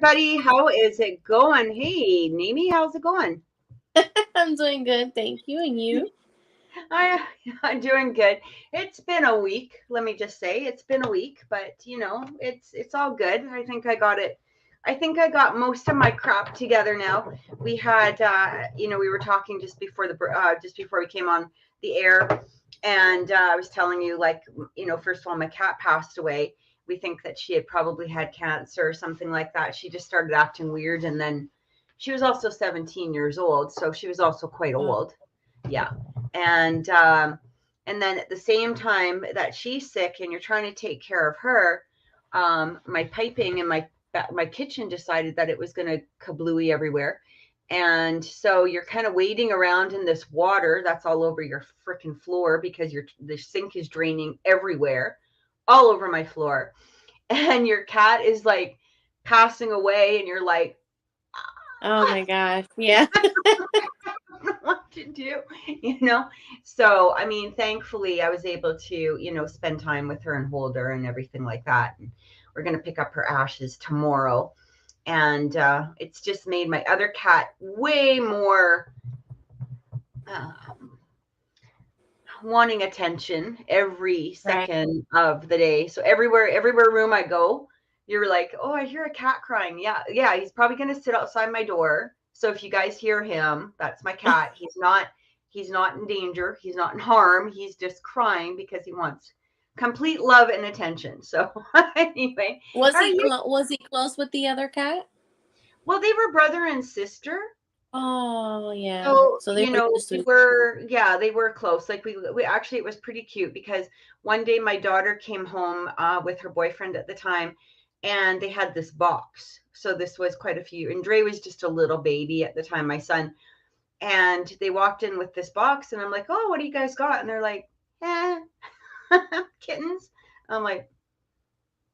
everybody. How is it going? Hey, Mimi, how's it going? I'm doing good, thank you. And you? I, I'm doing good. It's been a week. Let me just say, it's been a week, but it's all good. I think I got it. I think I got most of my crap together now. We had, we were talking just before we came on the air, and I was telling you, like, first of all, my cat passed away. We think that she had probably had cancer or something like that. She just started acting weird, and then she was also 17 years old, so she was also quite old. Yeah. And then at the same time that she's sick and you're trying to take care of her, my piping in my kitchen decided that it was going to kablooey everywhere. And so you're kind of wading around in this water that's all over your freaking floor because the sink is draining everywhere, all over my floor. And your cat is like passing away, and you're like, Oh my gosh. Yeah. what to do. So I mean, thankfully I was able to spend time with her and hold her and everything like that. And we're going to pick up her ashes tomorrow, and it's just made my other cat way more wanting attention every Right. second of the day. So everywhere room I go, you're like, oh, I hear a cat crying. Yeah, he's probably going to sit outside my door. So if you guys hear him, that's my cat. He's not in danger. He's not in harm. He's just crying because he wants complete love and attention. So anyway, Was how are he you? was he close with the other cat? Well, they were brother and sister. Oh yeah. So, So they were used to they were close. Like we actually, it was pretty cute because one day my daughter came home with her boyfriend at the time, and they had this box. So this was quite a few, and Dre was just a little baby at the time, my son. And they walked in with this box, and I'm like, oh, what do you guys got? And they're like, eh, kittens. I'm like,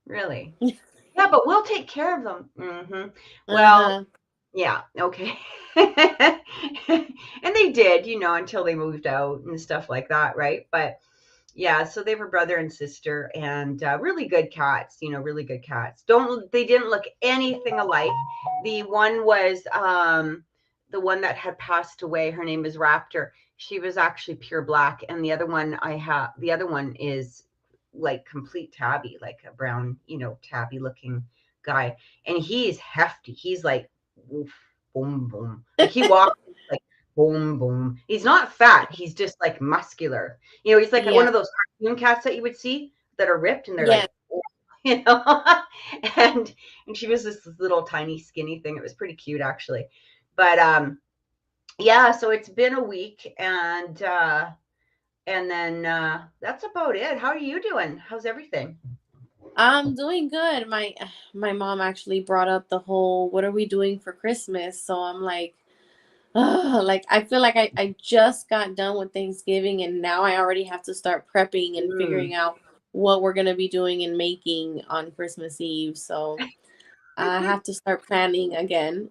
really? Yeah, but we'll take care of them. Well, Uh-huh. yeah, okay. And they did, until they moved out and stuff like that, right? But yeah, so they were brother and sister, and really good cats, really good cats. Don't They didn't look anything alike. The one was the one that had passed away. Her name is Raptor. She was actually pure black, and the other one is like complete tabby, like a brown, tabby looking guy, and he's hefty. He's like oof, boom boom, like he walks like boom boom. He's not fat. He's just like muscular. He's like one Yeah. of those cartoon cats that you would see that are ripped, and they're Yeah. like, you know. and and she was this little tiny skinny thing. It was pretty cute actually, but yeah. So it's been a week, and then that's about it. How are you doing? How's everything? I'm doing good. My mom actually brought up the whole what are we doing for Christmas? So I'm like, like I feel like I just got done with Thanksgiving and now I already have to start prepping and Mm. figuring out what we're gonna be doing and making on Christmas Eve. So I have to start planning again.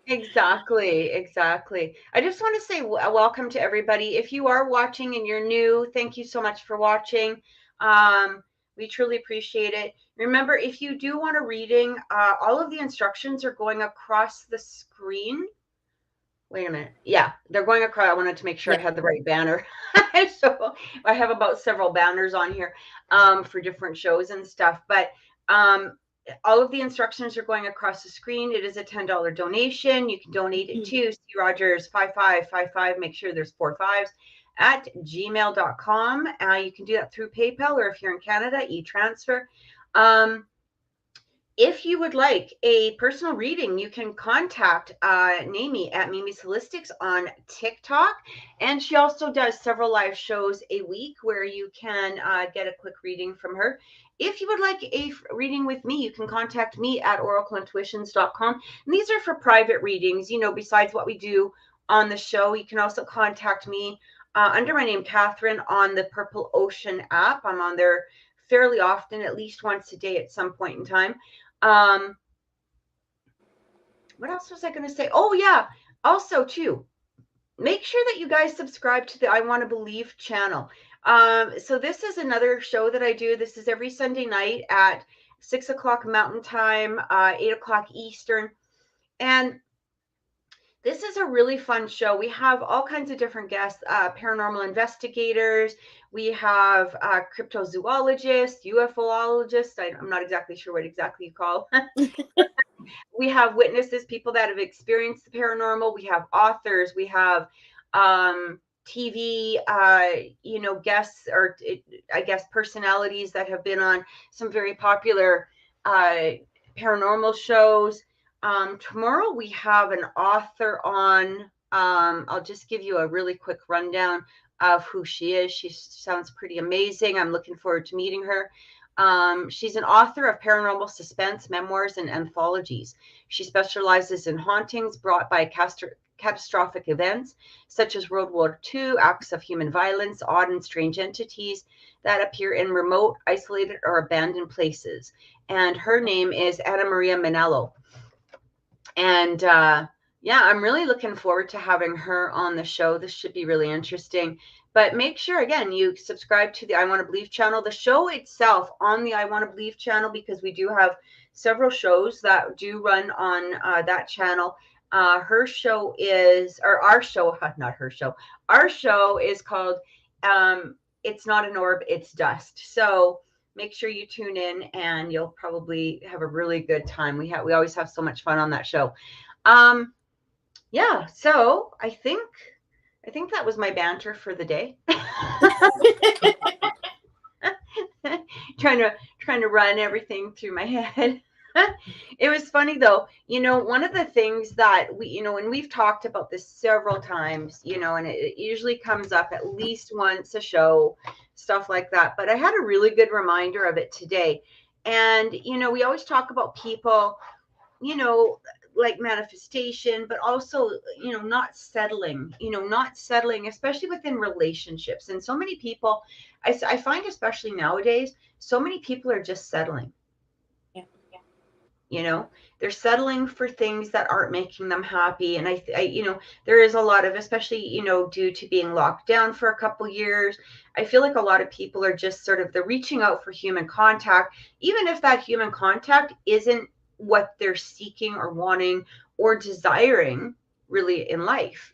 Exactly, exactly. I just want to say welcome to everybody. If you are watching and you're new, thank you so much for watching. We truly appreciate it. Remember, if you do want a reading, all of the instructions are going across the screen. Wait a minute. Yeah, they're going across. I wanted to make sure I Yeah. had the right banner. So I have about several banners on here for different shows and stuff. But um, all of the instructions are going across the screen. It is a $10 donation. You can donate it to C. Rogers 5555. Make sure there's 4 5s at gmail.com. You can do that through PayPal, or if you're in Canada, e-transfer. If you would like a personal reading, you can contact Nami at Mimi's Holistics on TikTok. And she also does several live shows a week where you can get a quick reading from her. If you would like a reading with me, you can contact me at oracleintuitions.com. And these are for private readings, besides what we do on the show. You can also contact me under my name, Catherine, on the Purple Ocean app. I'm on there fairly often, at least once a day at some point in time. Um, what else was I going to say? Oh, yeah. Also, too, make sure that you guys subscribe to the I Want to Believe channel. So this is another show that I do. This is every Sunday night at 6 o'clock Mountain Time, 8 o'clock Eastern. And this is a really fun show. We have all kinds of different guests, paranormal investigators. We have cryptozoologists, UFOologists. I'm not exactly sure what exactly you call. We have witnesses, people that have experienced the paranormal. We have authors. We have TV, guests, or I guess personalities that have been on some very popular paranormal shows. Tomorrow we have an author on. I'll just give you a really quick rundown of who she is. She sounds pretty amazing. I'm looking forward to meeting her. She's an author of paranormal suspense, memoirs, and anthologies. She specializes in hauntings brought by catastrophic events such as World War II, acts of human violence, odd and strange entities that appear in remote, isolated, or abandoned places. And her name is Anna Maria Manello. And yeah, I'm really looking forward to having her on the show. This should be really interesting. But make sure, again, you subscribe to the I Want to Believe channel. The show itself on the I Want to Believe channel, because we do have several shows that do run on that channel. Her show is, or our show, not her show. Our show is called It's Not an Orb, It's Dust. So make sure you tune in, and you'll probably have a really good time. We always have so much fun on that show. Yeah, so I think that was my banter for the day. trying to run everything through my head. It was funny though, one of the things that we, and we've talked about this several times, and it usually comes up at least once a show, stuff like that. But I had a really good reminder of it today. And, we always talk about people, like manifestation, but also, not settling, especially within relationships. And so many people, I find, especially nowadays, so many people are just settling. They're settling for things that aren't making them happy. And I there is a lot of, especially, due to being locked down for a couple years, I feel like a lot of people are just they're reaching out for human contact, even if that human contact isn't what they're seeking or wanting or desiring really in life.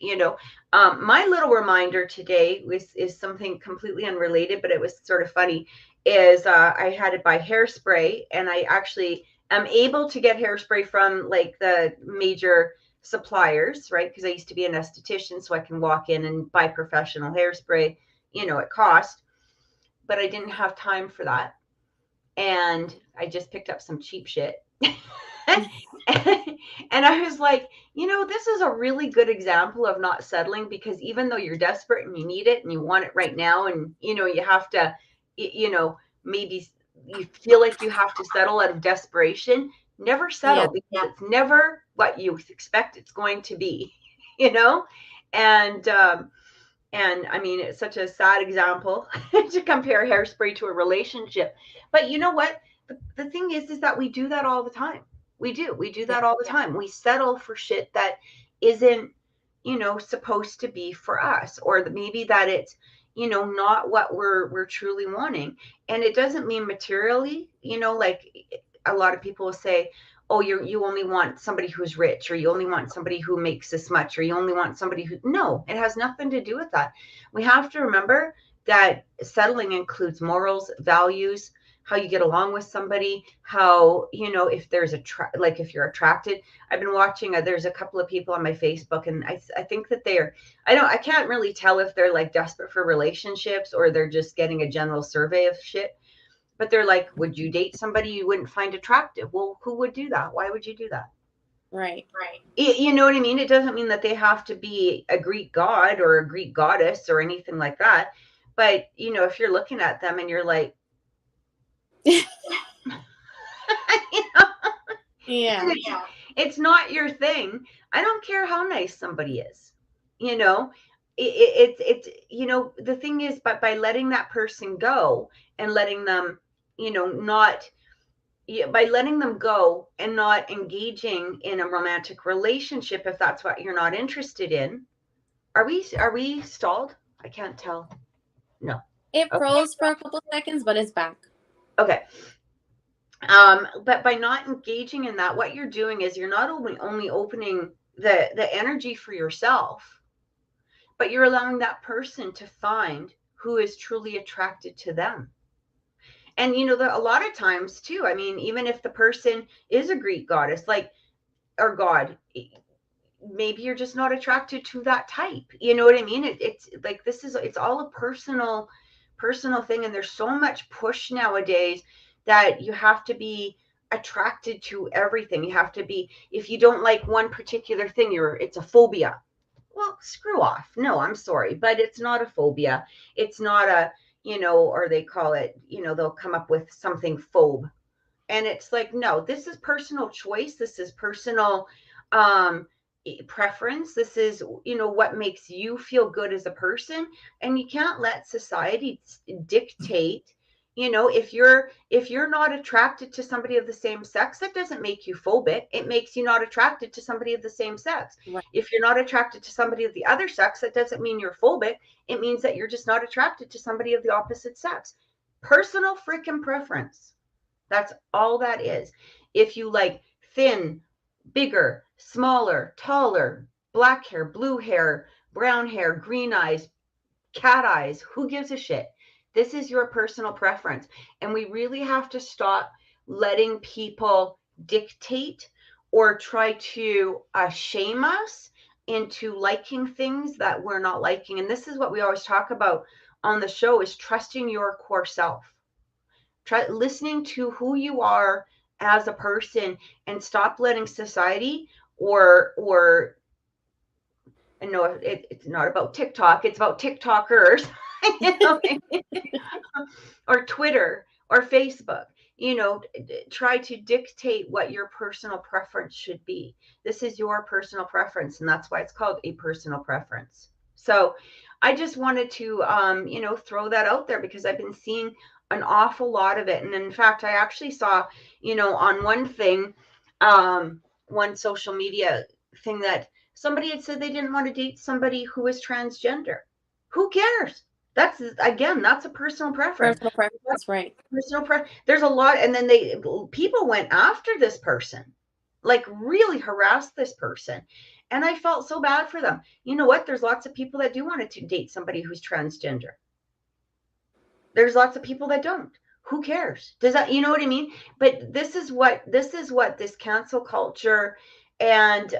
My little reminder today is something completely unrelated, but it was sort of funny, is I had to buy hairspray, and I actually am able to get hairspray from like the major suppliers, right? Because I used to be an esthetician, so I can walk in and buy professional hairspray, at cost. But I didn't have time for that. And I just picked up some cheap shit. And I was like, this is a really good example of not settling, because even though you're desperate and you need it and you want it right now, and, you have to, maybe you feel like you have to settle out of desperation, never settle, because it's never what you expect it's going to be, and I mean, it's such a sad example to compare hairspray to a relationship. But you know what? The thing is that we do that all the time. We do that all the time. We settle for shit that isn't, supposed to be for us, or maybe that it's, not what we're truly wanting. And it doesn't mean materially, like a lot of people will say, oh, you only want somebody who's rich, or you only want somebody who makes this much, or you only want somebody who, no, it has nothing to do with that. We have to remember that settling includes morals, values, how you get along with somebody, how, if there's like if you're attracted. I've been watching, there's a couple of people on my Facebook, and I think that I can't really tell if they're like desperate for relationships, or they're just getting a general survey of shit. But they're like, would you date somebody you wouldn't find attractive? Well, who would do that? Why would you do that? Right. You know what I mean? It doesn't mean that they have to be a Greek god or a Greek goddess or anything like that. But, if you're looking at them and you're like, Yeah. It's not your thing. I don't care how nice somebody is. It's the thing is, but by letting that person go and letting them, by letting them go and not engaging in a romantic relationship, if that's what you're not interested in. Are we stalled? I can't tell. No. It froze for a couple seconds, but it's back. Okay. But by not engaging in that, what you're doing is you're not only opening the energy for yourself, but you're allowing that person to find who is truly attracted to them. And a lot of times too, I mean, even if the person is a Greek goddess, like, or god, maybe you're just not attracted to that type. You know what I mean? It's like, it's all a personal thing, and there's so much push nowadays that you have to be attracted to everything. You have to be, if you don't like one particular thing, it's a phobia. Well, screw off. No, I'm sorry, but it's not a phobia. It's not a, or they call it, they'll come up with something phobe. And it's like, no, this is personal choice. This is personal um preference. This is, what makes you feel good as a person. And you can't let society dictate. If you're not attracted to somebody of the same sex, that doesn't make you phobic. It makes you not attracted to somebody of the same sex. Right. If you're not attracted to somebody of the other sex, that doesn't mean you're phobic. It means that you're just not attracted to somebody of the opposite sex. Personal freaking preference. That's all that is. If you like thin, bigger, smaller, taller, black hair, blue hair, brown hair, green eyes, cat eyes, who gives a shit? This is your personal preference. And we really have to stop letting people dictate or try to shame us into liking things that we're not liking. And this is what we always talk about on the show, is trusting your core self. Listening to who you are as a person, and stop letting society or and no, it's not about TikTok, it's about TikTokers, or Twitter or Facebook, try to dictate what your personal preference should be. This is your personal preference, and that's why it's called a personal preference. So I just wanted to, throw that out there, because I've been seeing an awful lot of it. And in fact, I actually saw, on one thing, one social media thing, that somebody had said they didn't want to date somebody who was transgender. Who cares? That's a personal preference. Personal preference, right? There's a lot, and then people went after this person, like really harassed this person, and I felt so bad for them. You know what? There's lots of people that do want to date somebody who's transgender. There's lots of people that don't. Who cares? Does that, you know what I mean? But this is what this cancel culture and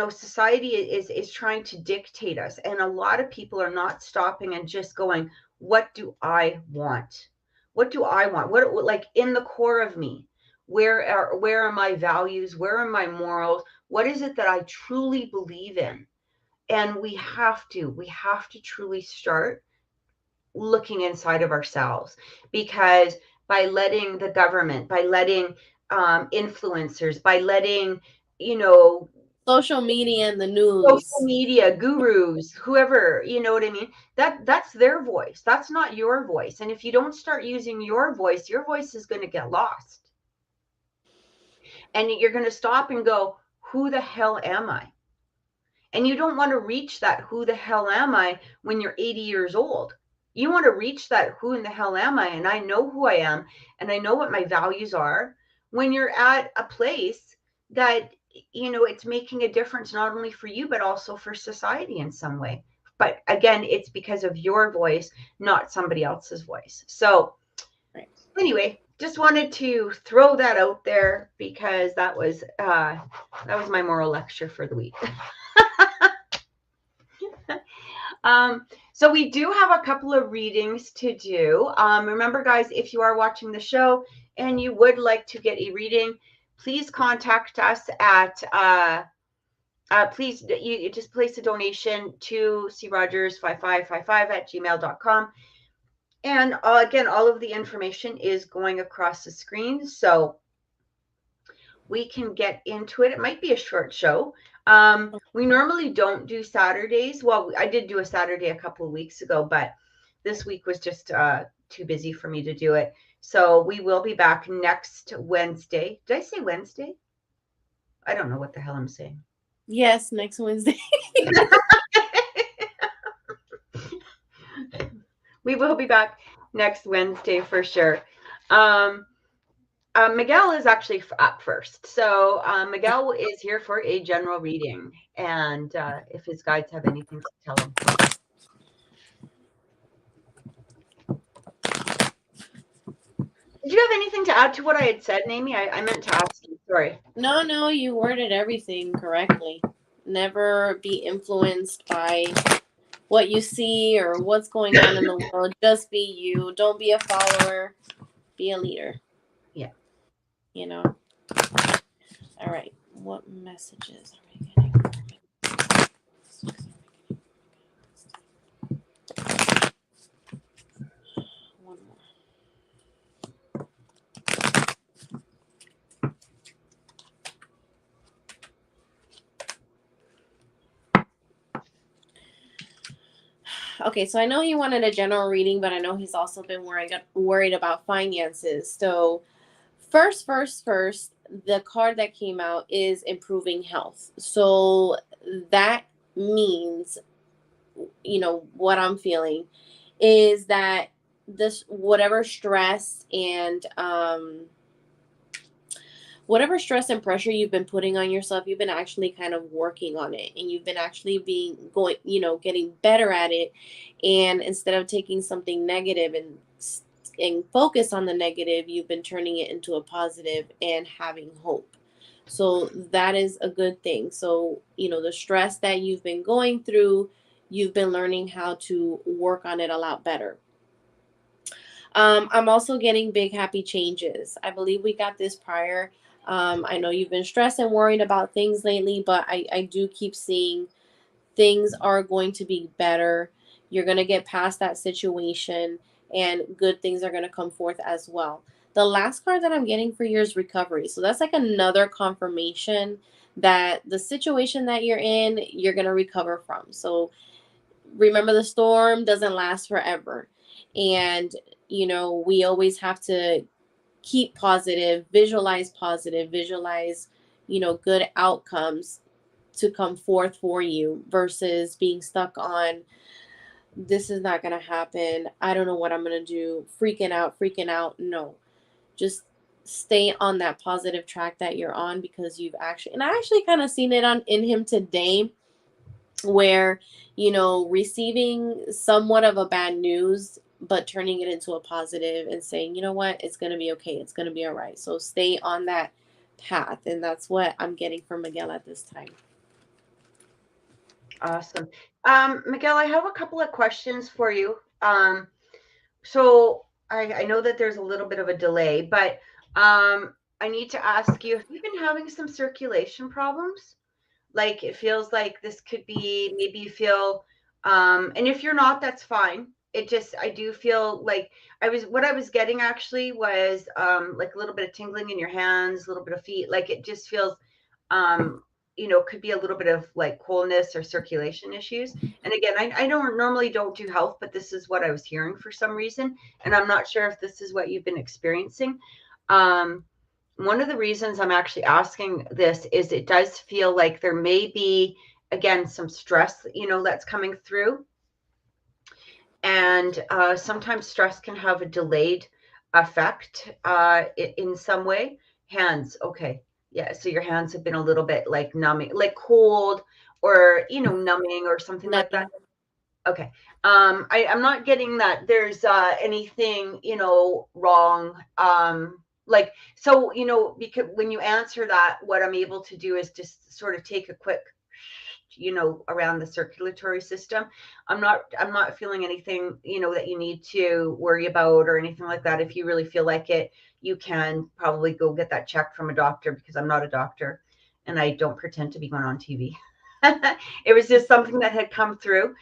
society is trying to dictate us. And a lot of people are not stopping and just going, what do I want? What do I want? What, like, in the core of me, where are my values? Where are my morals? What is it that I truly believe in? And we have to truly start looking inside of ourselves, because by letting the government, by letting influencers, by letting, Social media and the social news. media gurus, whoever, you know what I mean, that's their voice. That's not your voice. And if you don't start using your voice is going to get lost, and you're going to stop and go, who the hell am I? And you don't want to reach that who the hell am I when you're 80 years old. You want to reach that who in the hell am I, and I know who I am, and I know what my values are, when you're at a place that, it's making a difference, not only for you, but also for society in some way. But again, it's because of your voice, not somebody else's voice. So anyway, just wanted to throw that out there, because that was my moral lecture for the week. So we do have a couple of readings to do. Remember, guys, if you are watching the show and you would like to get a reading, please contact us at, please, you just place a donation to crogers5555@gmail.com. And again, all of the information is going across the screen, so we can get into it. It might be a short show. We normally don't do Saturdays. Well, I did do a Saturday a couple of weeks ago, but this week was just too busy for me to do it. So we will be back next Wednesday. Did I say Wednesday? I don't know what the hell I'm saying. Yes, next Wednesday. We will be back next Wednesday for sure. Miguel is actually up first. So Miguel is here for a general reading. And if his guides have anything to tell him. Did you have anything to add to what I had said, Amy? I meant to ask you. Sorry. No, you worded everything correctly. Never be influenced by what you see or what's going on in the world. Just be you. Don't be a follower. Be a leader. Yeah. You know. All right. What messages are we getting? One more. Okay, so I know he wanted a general reading, but I know he's also been worried about finances. So first, the card that came out is improving health. So that means, what I'm feeling is that this whatever stress and pressure you've been putting on yourself, you've been actually kind of working on it, and you've been actually getting better at it. And instead of taking something negative and focus on the negative, you've been turning it into a positive and having hope. So that is a good thing. So, the stress that you've been going through, you've been learning how to work on it a lot better. I'm also getting big happy changes. I believe we got this prior. I know you've been stressed and worried about things lately, but I do keep seeing things are going to be better. You're going to get past that situation, and good things are going to come forth as well. The last card that I'm getting for you is recovery. So that's like another confirmation that the situation that you're in, you're going to recover from. So remember, the storm doesn't last forever. And, we always have to keep positive, visualize, good outcomes to come forth for you versus being stuck on, this is not going to happen. I don't know what I'm going to do. Freaking out. No, just stay on that positive track that you're on, because I actually kind of seen it in him today, where, receiving somewhat of a bad news, but turning it into a positive and saying, you know what, it's going to be okay. It's going to be all right. So stay on that path. And that's what I'm getting from Miguel at this time. Awesome. Miguel, I have a couple of questions for you. So I know that there's a little bit of a delay, but I need to ask you, have you been having some circulation problems? Like, it feels like this could be, maybe you feel, and if you're not, that's fine. I do feel like what I was getting actually was like a little bit of tingling in your hands, a little bit of feet. Like, it just feels, could be a little bit of like coldness or circulation issues. And again, I don't normally don't do health, but this is what I was hearing for some reason. And I'm not sure if this is what you've been experiencing. One of the reasons I'm actually asking this is it does feel like there may be, again, some stress, that's coming through. And sometimes stress can have a delayed effect in some way. Hands, okay. Yeah, so your hands have been a little bit like numbing, like cold, or, numbing or something like that. Okay. I'm not getting that there's anything, wrong. Like, so, because when you answer that, what I'm able to do is just sort of take a quick, around the circulatory system. I'm not feeling anything, that you need to worry about or anything like that. If you really feel like it, you can probably go get that checked from a doctor, because I'm not a doctor and I don't pretend to be going on TV. It was just something that had come through,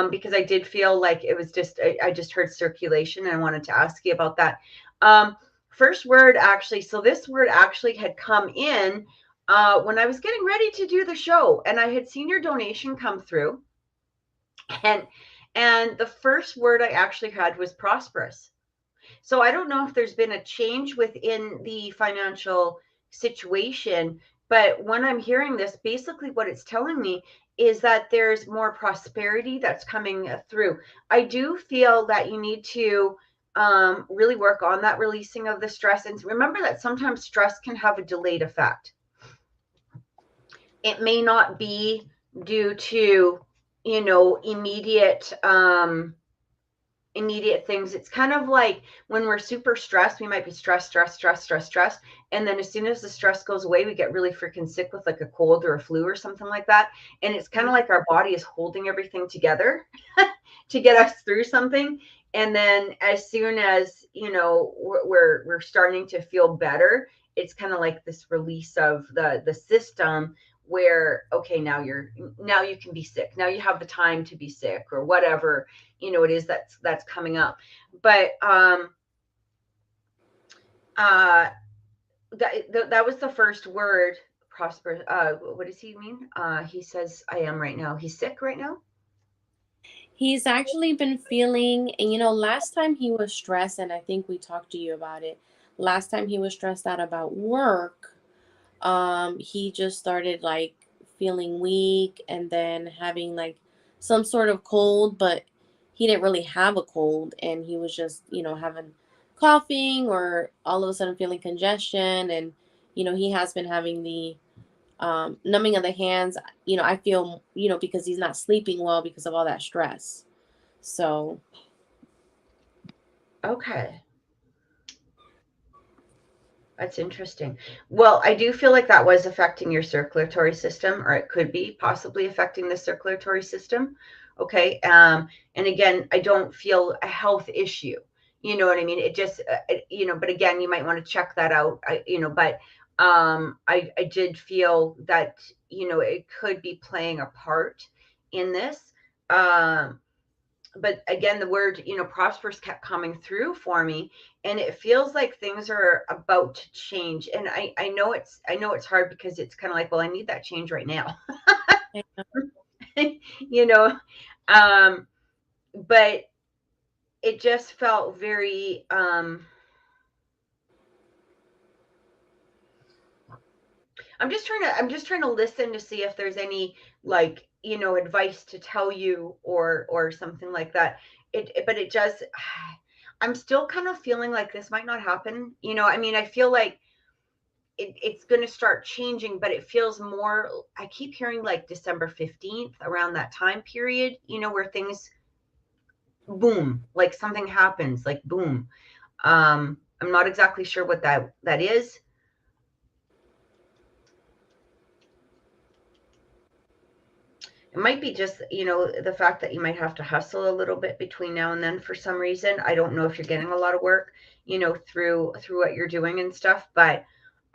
because I did feel like it was just, I just heard circulation, and I wanted to ask you about that. First word, actually, so this word actually had come in when I was getting ready to do the show, and I had seen your donation come through, and the first word I actually had was prosperous. So I don't know if there's been a change within the financial situation, but when I'm hearing this, basically what it's telling me is that there's more prosperity that's coming through. I do feel that you need to really work on that releasing of the stress. And remember that sometimes stress can have a delayed effect. It may not be due to, immediate things. It's kind of like when we're super stressed, we might be stressed. And then as soon as the stress goes away, we get really freaking sick with like a cold or a flu or something like that. And it's kind of like our body is holding everything together to get us through something. And then as soon as, we're starting to feel better, it's kind of like this release of the system where, okay, now you can be sick. Now you have the time to be sick or whatever, it is that's coming up. But that was the first word, prosper. What does he mean? He says, I am right now. He's sick right now. He's actually been feeling, and last time he was stressed, and I think we talked to you about it. Last time he was stressed out about work, he just started like feeling weak and then having like some sort of cold, but he didn't really have a cold, and he was just, having coughing or all of a sudden feeling congestion, and he has been having the numbing of the hands. I feel, because he's not sleeping well because of all that stress. So Okay. That's interesting. Well, I do feel like that was affecting your circulatory system, or it could be possibly affecting the circulatory system. Okay. And again, I don't feel a health issue. You know what I mean? It just, but again, you might want to check that out. But I did feel that, it could be playing a part in this. But again, the word, prosperous kept coming through for me, and it feels like things are about to change. And I know it's hard because it's kind of like, well, I need that change right now. you know, but it just felt very, I'm just trying to listen to see if there's any, like, advice to tell you or something like that. But it just, I'm still kind of feeling like this might not happen. I mean, I feel like it's going to start changing, but it feels more, I keep hearing like December 15th, around that time period, where things boom, like something happens, like boom. I'm not exactly sure what that is. It might be just, the fact that you might have to hustle a little bit between now and then for some reason. I don't know if you're getting a lot of work, through what you're doing and stuff, but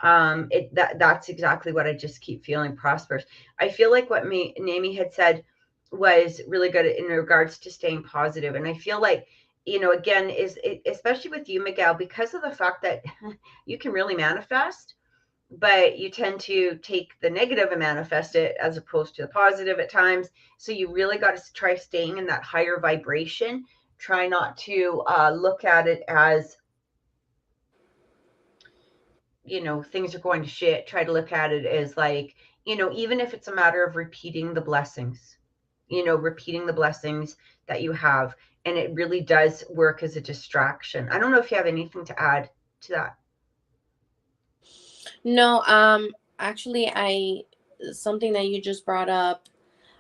that's exactly what I just keep feeling, prosperous. I feel like what Nami had said was really good in regards to staying positive. And I feel like, again, especially with you, Miguel, because of the fact that you can really manifest, but you tend to take the negative and manifest it as opposed to the positive at times. So you really got to try staying in that higher vibration. Try not to look at it as, things are going to shit. Try to look at it as like, even if it's a matter of repeating the blessings, repeating the blessings that you have. And it really does work as a distraction. I don't know if you have anything to add to that. no, actually, something that you just brought up,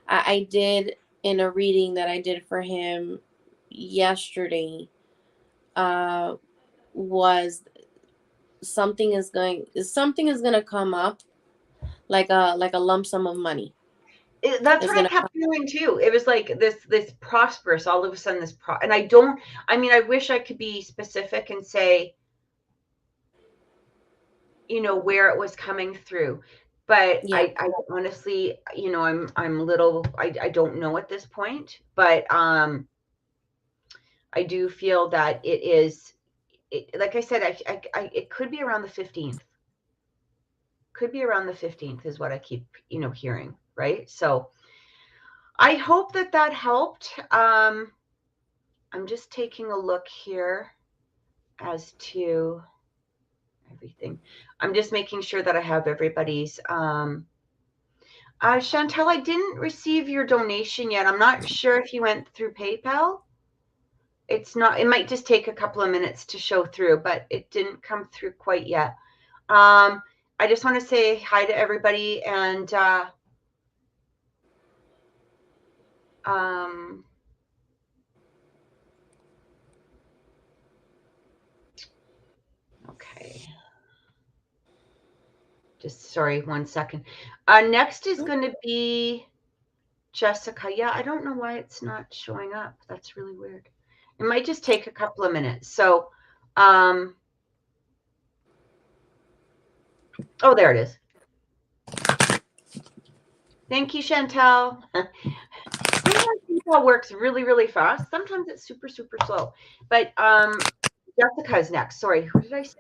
I did in a reading that I did for him yesterday, was something is going to come up, like a lump sum of money. That's It's what I gonna kept come. feeling too. It was like this prosperous, all of a sudden and I mean, I wish I could be specific and say, where it was coming through, but Yeah. I honestly, I'm a little, I don't know at this point, but I do feel that it is, like I said, it could be around the 15th. Could be around the 15th is what I keep, hearing, right? So I hope that helped. I'm just taking a look here as to everything. I'm just making sure that I have everybody's. Chantel, I didn't receive your donation yet. I'm not sure if you went through PayPal. it's not, it might just take a couple of minutes to show through, but it didn't come through quite yet. I just want to say hi to everybody, and okay. Just sorry, 1 second. Next is going to be Jessica. Yeah, I don't know why it's not showing up. That's really weird. It might just take a couple of minutes. So, oh, there it is. Thank you, Chantel. Sometimes Chantel works really, really fast. Sometimes it's super, super slow. But Jessica is next. Sorry, who did I say?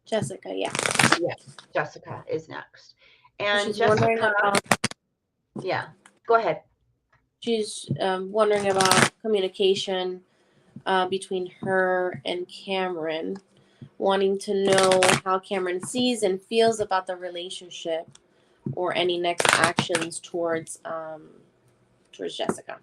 Jessica, yeah. Yeah, Jessica is next. And she's Jessica, wondering about, yeah, go ahead. She's wondering about communication between her and Cameron, wanting to know how Cameron sees and feels about the relationship or any next actions towards Jessica.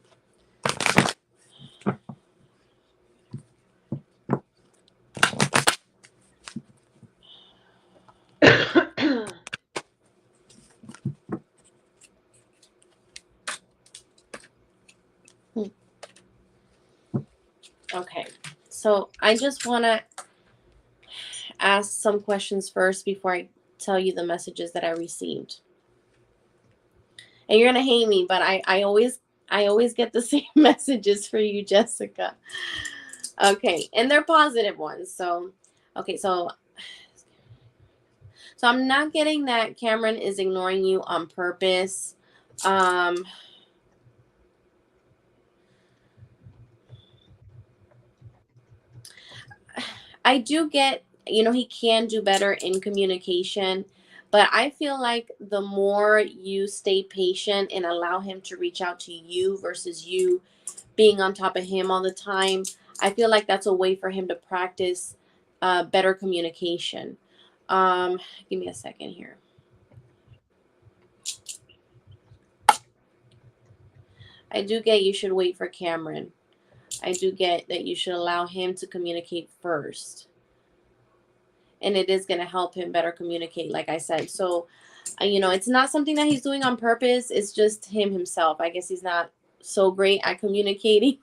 Okay, so I just want to ask some questions first before I tell you the messages that I received. And you're gonna hate me, but I always get the same messages for you, Jessica. Okay, and they're positive ones. So, okay, so I'm not getting that Cameron is ignoring you on purpose. I do get, he can do better in communication, but I feel like the more you stay patient and allow him to reach out to you versus you being on top of him all the time, I feel like that's a way for him to practice better communication. Give me a second here. I do get you should wait for Cameron. I do get that you should allow him to communicate first. And it is going to help him better communicate, like I said. So, it's not something that he's doing on purpose. It's just himself. I guess he's not so great at communicating.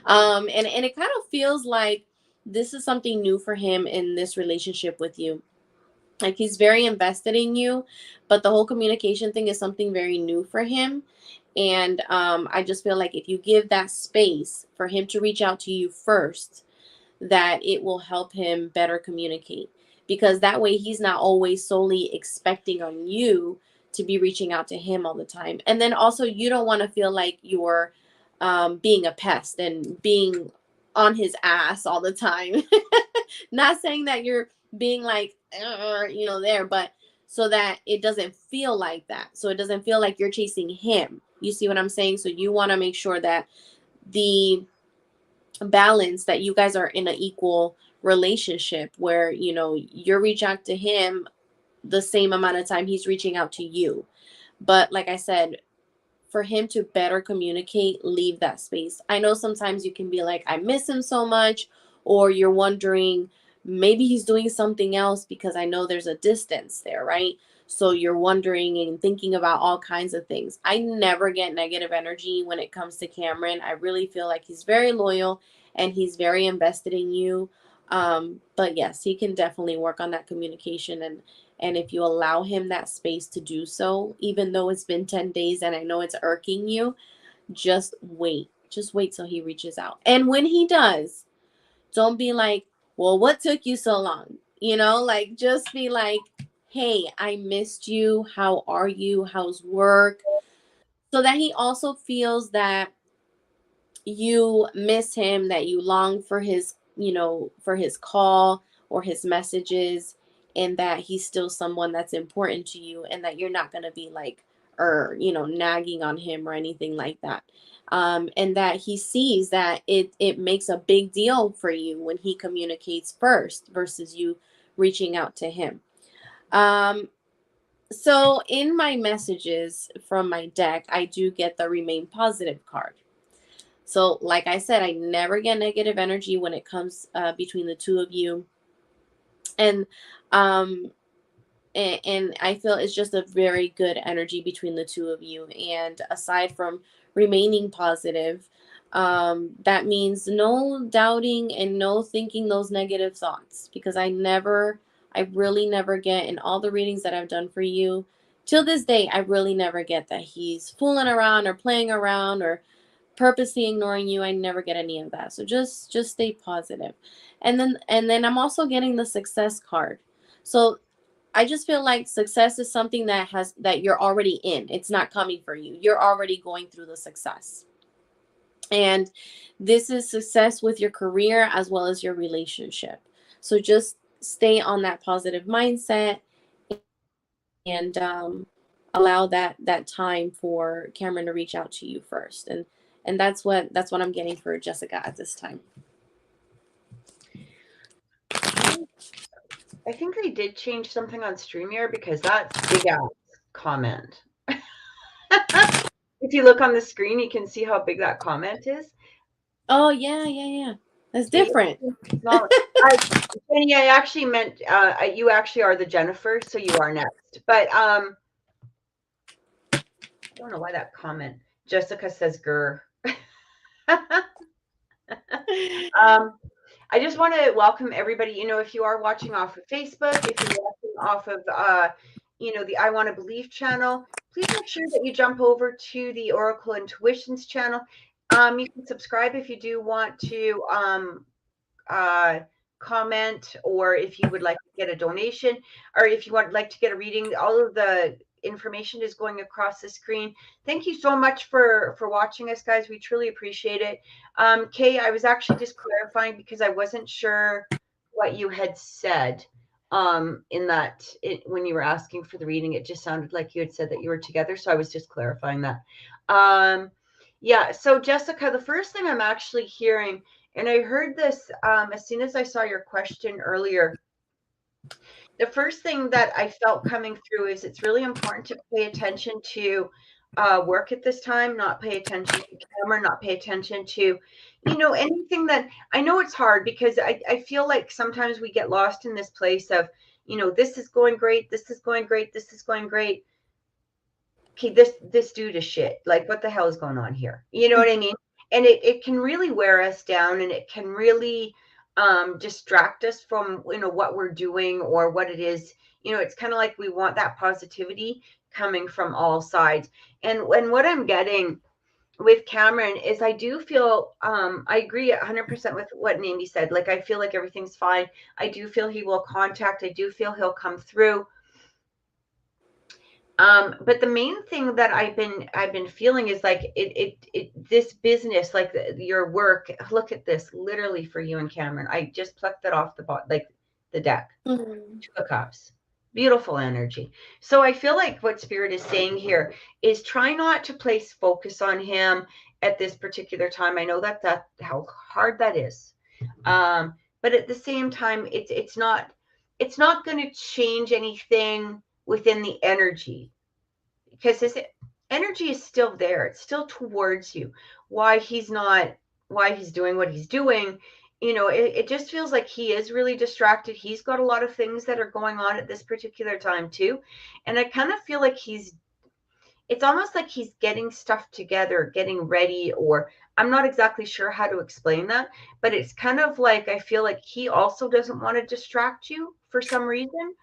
And it kind of feels like this is something new for him in this relationship with you. Like, he's very invested in you, but the whole communication thing is something very new for him. And I just feel like if you give that space for him to reach out to you first, that it will help him better communicate, because that way he's not always solely expecting on you to be reaching out to him all the time. And then also, you don't want to feel like you're being a pest and being on his ass all the time. Not saying that you're being like, there, but so that it doesn't feel like that. So it doesn't feel like you're chasing him. You see what I'm saying? So you want to make sure that the balance, that you guys are in an equal relationship where, you're reaching out to him the same amount of time he's reaching out to you. But like I said, for him to better communicate, leave that space. I know sometimes you can be like, I miss him so much, or you're wondering maybe he's doing something else, because I know there's a distance there, right? So you're wondering and thinking about all kinds of things. I never get negative energy when it comes to Cameron. I really feel like he's very loyal and he's very invested in you. But yes, he can definitely work on that communication. And if you allow him that space to do so, even though it's been 10 days and I know it's irking you, just wait. Just wait till he reaches out. And when he does, don't be like, well, what took you so long? Like, just be like, hey, I missed you. How are you? How's work? So that he also feels that you miss him, that you long for his, for his call or his messages, and that he's still someone that's important to you, and that you're not going to be like, nagging on him or anything like that. And that he sees that it makes a big deal for you when he communicates first versus you reaching out to him. So in my messages from my deck, I do get the remain positive card. So like I said, I never get negative energy when it comes between the two of you. And um and I feel it's just a very good energy between the two of you. And aside from remaining positive, that means no doubting and no thinking those negative thoughts, because I really never get, in all the readings that I've done for you till this day, I really never get that he's fooling around or playing around or purposely ignoring you. I never get any of that. So just stay positive. And then I'm also getting the success card. So I just feel like success is something that you're already in. It's not coming for you. You're already going through the success. And this is success with your career as well as your relationship. So just stay on that positive mindset, and allow that time for Cameron to reach out to you first. And that's what I'm getting for Jessica at this time. I think they did change something on StreamYard, because that's big ass comment. If you look on the screen, you can see how big that comment is. Oh yeah. That's different. Jenny, I actually meant you actually are the Jennifer, so you are next. But I don't know why that comment. Jessica says "grr." I just want to welcome everybody. If you are watching off of Facebook, if you're watching off of the I Want to Believe channel, please make sure that you jump over to the Oracle Intuitions channel. You can subscribe if you do want to comment, or if you would like to get a donation, or if you would like to get a reading. All of the information is going across the screen. Thank you so much for watching us, guys. We truly appreciate it. Kay, I was actually just clarifying, because I wasn't sure what you had said when you were asking for the reading. It just sounded like you had said that you were together, so I was just clarifying that. Yeah, so Jessica, the first thing I'm actually hearing, and I heard this as soon as I saw your question earlier, the first thing that I felt coming through is it's really important to pay attention to work at this time, not pay attention to camera, not pay attention to, anything that, I know it's hard, because I feel like sometimes we get lost in this place of, this is going great, this is going great, this is going great. Okay, this dude is shit. Like, what the hell is going on here? You know what I mean? And it can really wear us down, and it can really distract us from what we're doing or what it is. It's kind of like we want that positivity coming from all sides. And what I'm getting with Cameron is, I do feel I agree 100% with what Namie said. Like, I feel like everything's fine. I do feel he will contact. I do feel he'll come through. But the main thing that I've been feeling is like this business, like your work. Look at this, literally for you and Cameron. I just plucked that off the deck. Mm-hmm. Two of Cups, beautiful energy. So I feel like what Spirit is saying here is, try not to place focus on him at this particular time. I know that how hard that is, but at the same time, it's not going to change anything within the energy, because his energy is still there. It's still towards you. Why he's doing what he's doing, it just feels like he is really distracted. He's got a lot of things that are going on at this particular time too. And I kind of feel like it's almost like he's getting stuff together, getting ready, or I'm not exactly sure how to explain that, but it's kind of like, I feel like he also doesn't want to distract you for some reason.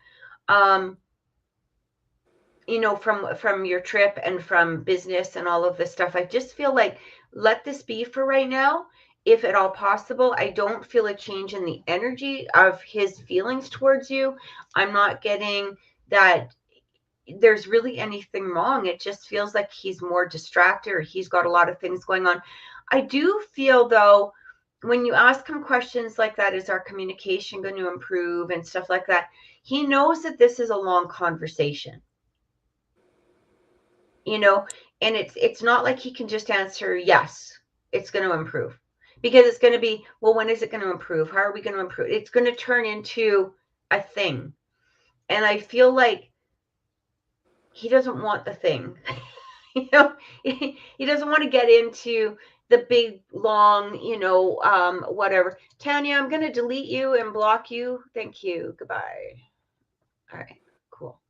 From your trip and from business and all of this stuff. I just feel like, let this be for right now, if at all possible. I don't feel a change in the energy of his feelings towards you. I'm not getting that there's really anything wrong. It just feels like he's more distracted, or he's got a lot of things going on. I do feel, though, when you ask him questions like that, is our communication going to improve and stuff like that, he knows that this is a long conversation. And it's not like he can just answer, yes, it's going to improve, because it's going to be, well, when is it going to improve? How are we going to improve? It's going to turn into a thing. And I feel like he doesn't want the thing. He doesn't want to get into the big, long, whatever. Tanya, I'm going to delete you and block you. Thank you. Goodbye. All right, cool.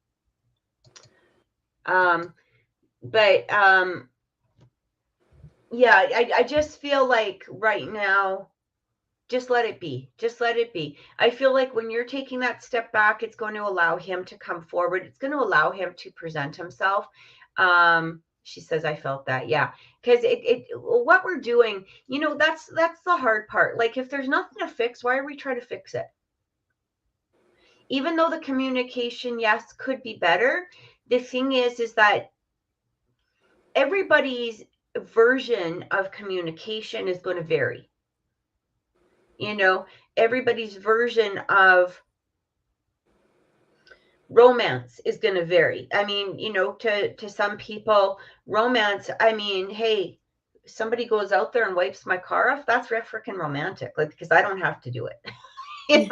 Yeah, I just feel like right now, just let it be. Just let it be. I feel like when you're taking that step back, it's going to allow him to come forward. It's going to allow him to present himself. She says, I felt that. Yeah. Because what we're doing, that's the hard part. Like, if there's nothing to fix, why are we trying to fix it? Even though the communication, yes, could be better, the thing is that everybody's version of communication is going to vary. Everybody's version of romance is going to vary. I mean, to some people, romance, I mean, hey, somebody goes out there and wipes my car off, that's freaking romantic, like, because I don't have to do it.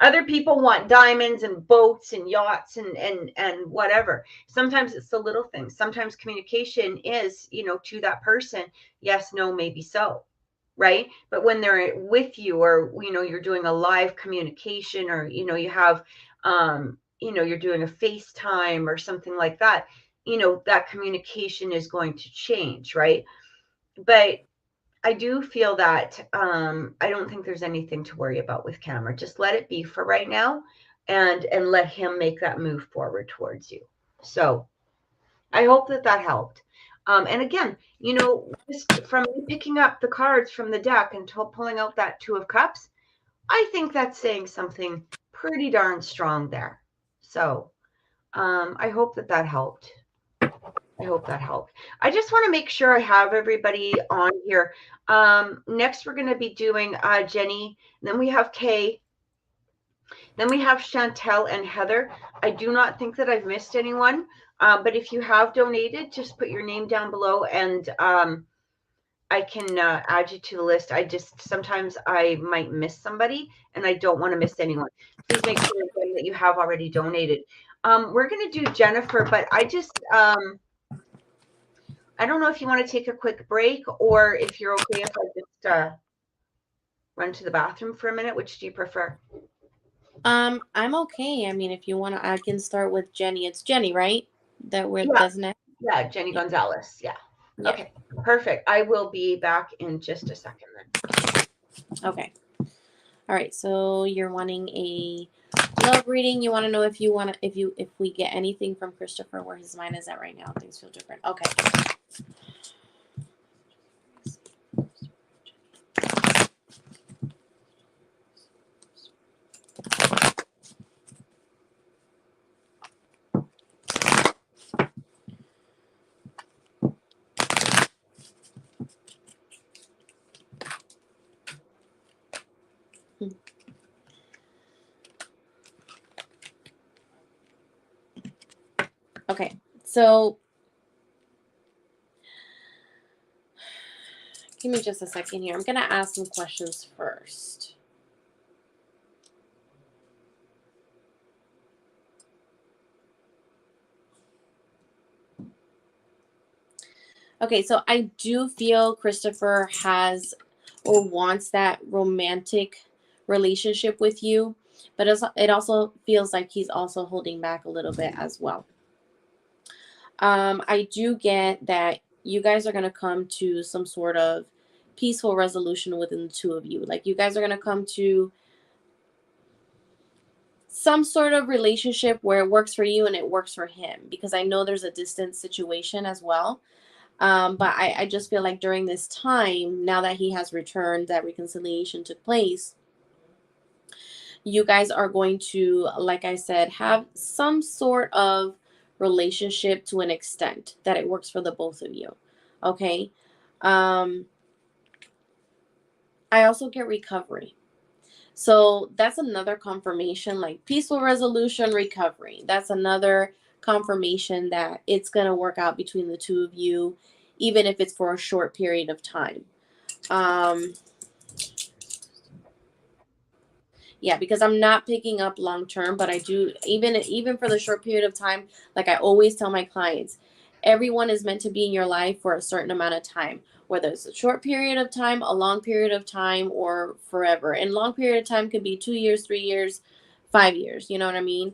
Other people want diamonds and boats and yachts and whatever. Sometimes it's the little things. Sometimes communication is, to that person, yes, no, maybe so. Right. But when they're with you, or, you're doing a live communication, or, you have, you're doing a FaceTime or something like that, that communication is going to change. Right. But I do feel that I don't think there's anything to worry about with Cameron. Just let it be for right now, and let him make that move forward towards you. So I hope that helped. And again, just from me picking up the cards from the deck and pulling out that Two of Cups, I think that's saying something pretty darn strong there. So I hope that helped. I hope that helped. I just want to make sure I have everybody on here. Next, we're going to be doing Jenny. Then we have Kay. Then we have Chantel and Heather. I do not think that I've missed anyone. But if you have donated, just put your name down below, and I can add you to the list. Sometimes I might miss somebody, and I don't want to miss anyone. Please make sure again that you have already donated. We're going to do Jennifer, but I don't know if you want to take a quick break, or if you're okay if I just run to the bathroom for a minute. Which do you prefer? I'm okay. I mean, if you want to, I can start with Jenny. It's Jenny, right? That's next. Yeah, Jenny Gonzalez. Yeah. Okay, perfect. I will be back in just a second then. Okay. All right. So you're wanting a love reading. You want to know if we get anything from Christopher, where his mind is at right now. Things feel different. Okay. Okay, so give me just a second here. I'm going to ask some questions first. Okay, so I do feel Christopher has or wants that romantic relationship with you, but it also feels like he's also holding back a little bit as well. I do get that you guys are going to come to some sort of peaceful resolution within the two of you. Like, you guys are going to come to some sort of relationship where it works for you and it works for him, because I know there's a distance situation as well. But I just feel like during this time, now that he has returned, that reconciliation took place, you guys are going to, like I said, have some sort of relationship to an extent that it works for the both of you. Okay. I also get recovery. So that's another confirmation, like peaceful resolution, recovery. That's another confirmation that it's going to work out between the two of you, even if it's for a short period of time. Yeah, because I'm not picking up long term, but I do, even for the short period of time, like I always tell my clients, everyone is meant to be in your life for a certain amount of time, whether it's a short period of time, a long period of time, or forever. And long period of time could be 2 years, 3 years, 5 years. You know what I mean?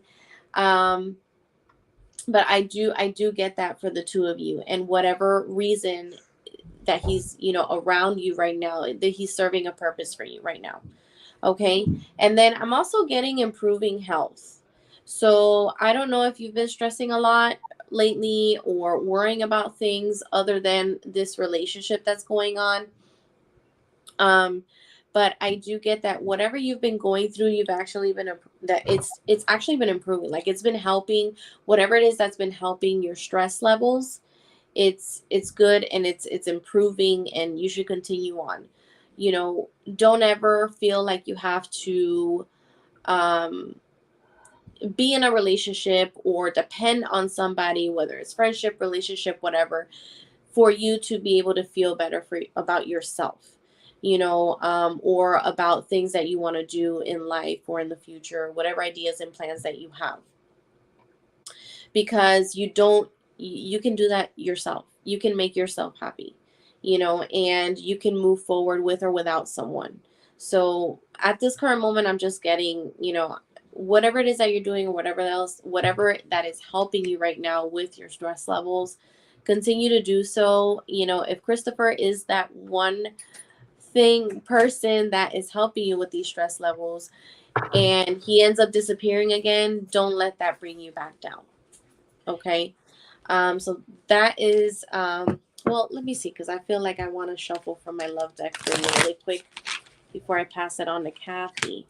But I do get that for the two of you, and whatever reason that he's, you know, around you right now, that he's serving a purpose for you right now. Okay. And then I'm also getting improving health. So I don't know if you've been stressing a lot lately or worrying about things other than this relationship that's going on. But I do get that whatever you've been going through, you've actually been, that it's actually been improving. Like, it's been helping, whatever it is that's been helping your stress levels. It's good, and it's improving, and you should continue on. You know, don't ever feel like you have to be in a relationship or depend on somebody, whether it's friendship, relationship, whatever, for you to be able to feel better about yourself, you know, or about things that you want to do in life or in the future, whatever ideas and plans that you have. Because you can do that yourself. You can make yourself happy, you know, and you can move forward with or without someone. So at this current moment, I'm just getting, you know, whatever it is that you're doing or whatever that is helping you right now with your stress levels, continue to do so. You know, if Christopher is that one person that is helping you with these stress levels and he ends up disappearing again, don't let that bring you back down. Okay. So that is, well, let me see, because I feel like I want to shuffle from my love deck for you really quick before I pass it on to Kathy.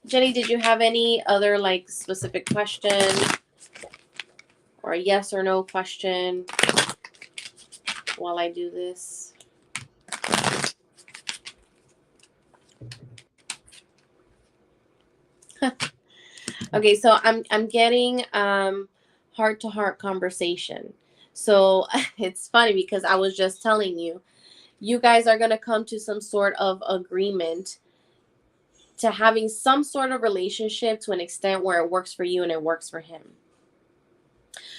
Jenny, did you have any other like specific question or a yes or no question while I do this? Okay, so I'm getting heart-to-heart conversation. So it's funny because I was just telling you, you guys are going to come to some sort of agreement to having some sort of relationship to an extent where it works for you and it works for him.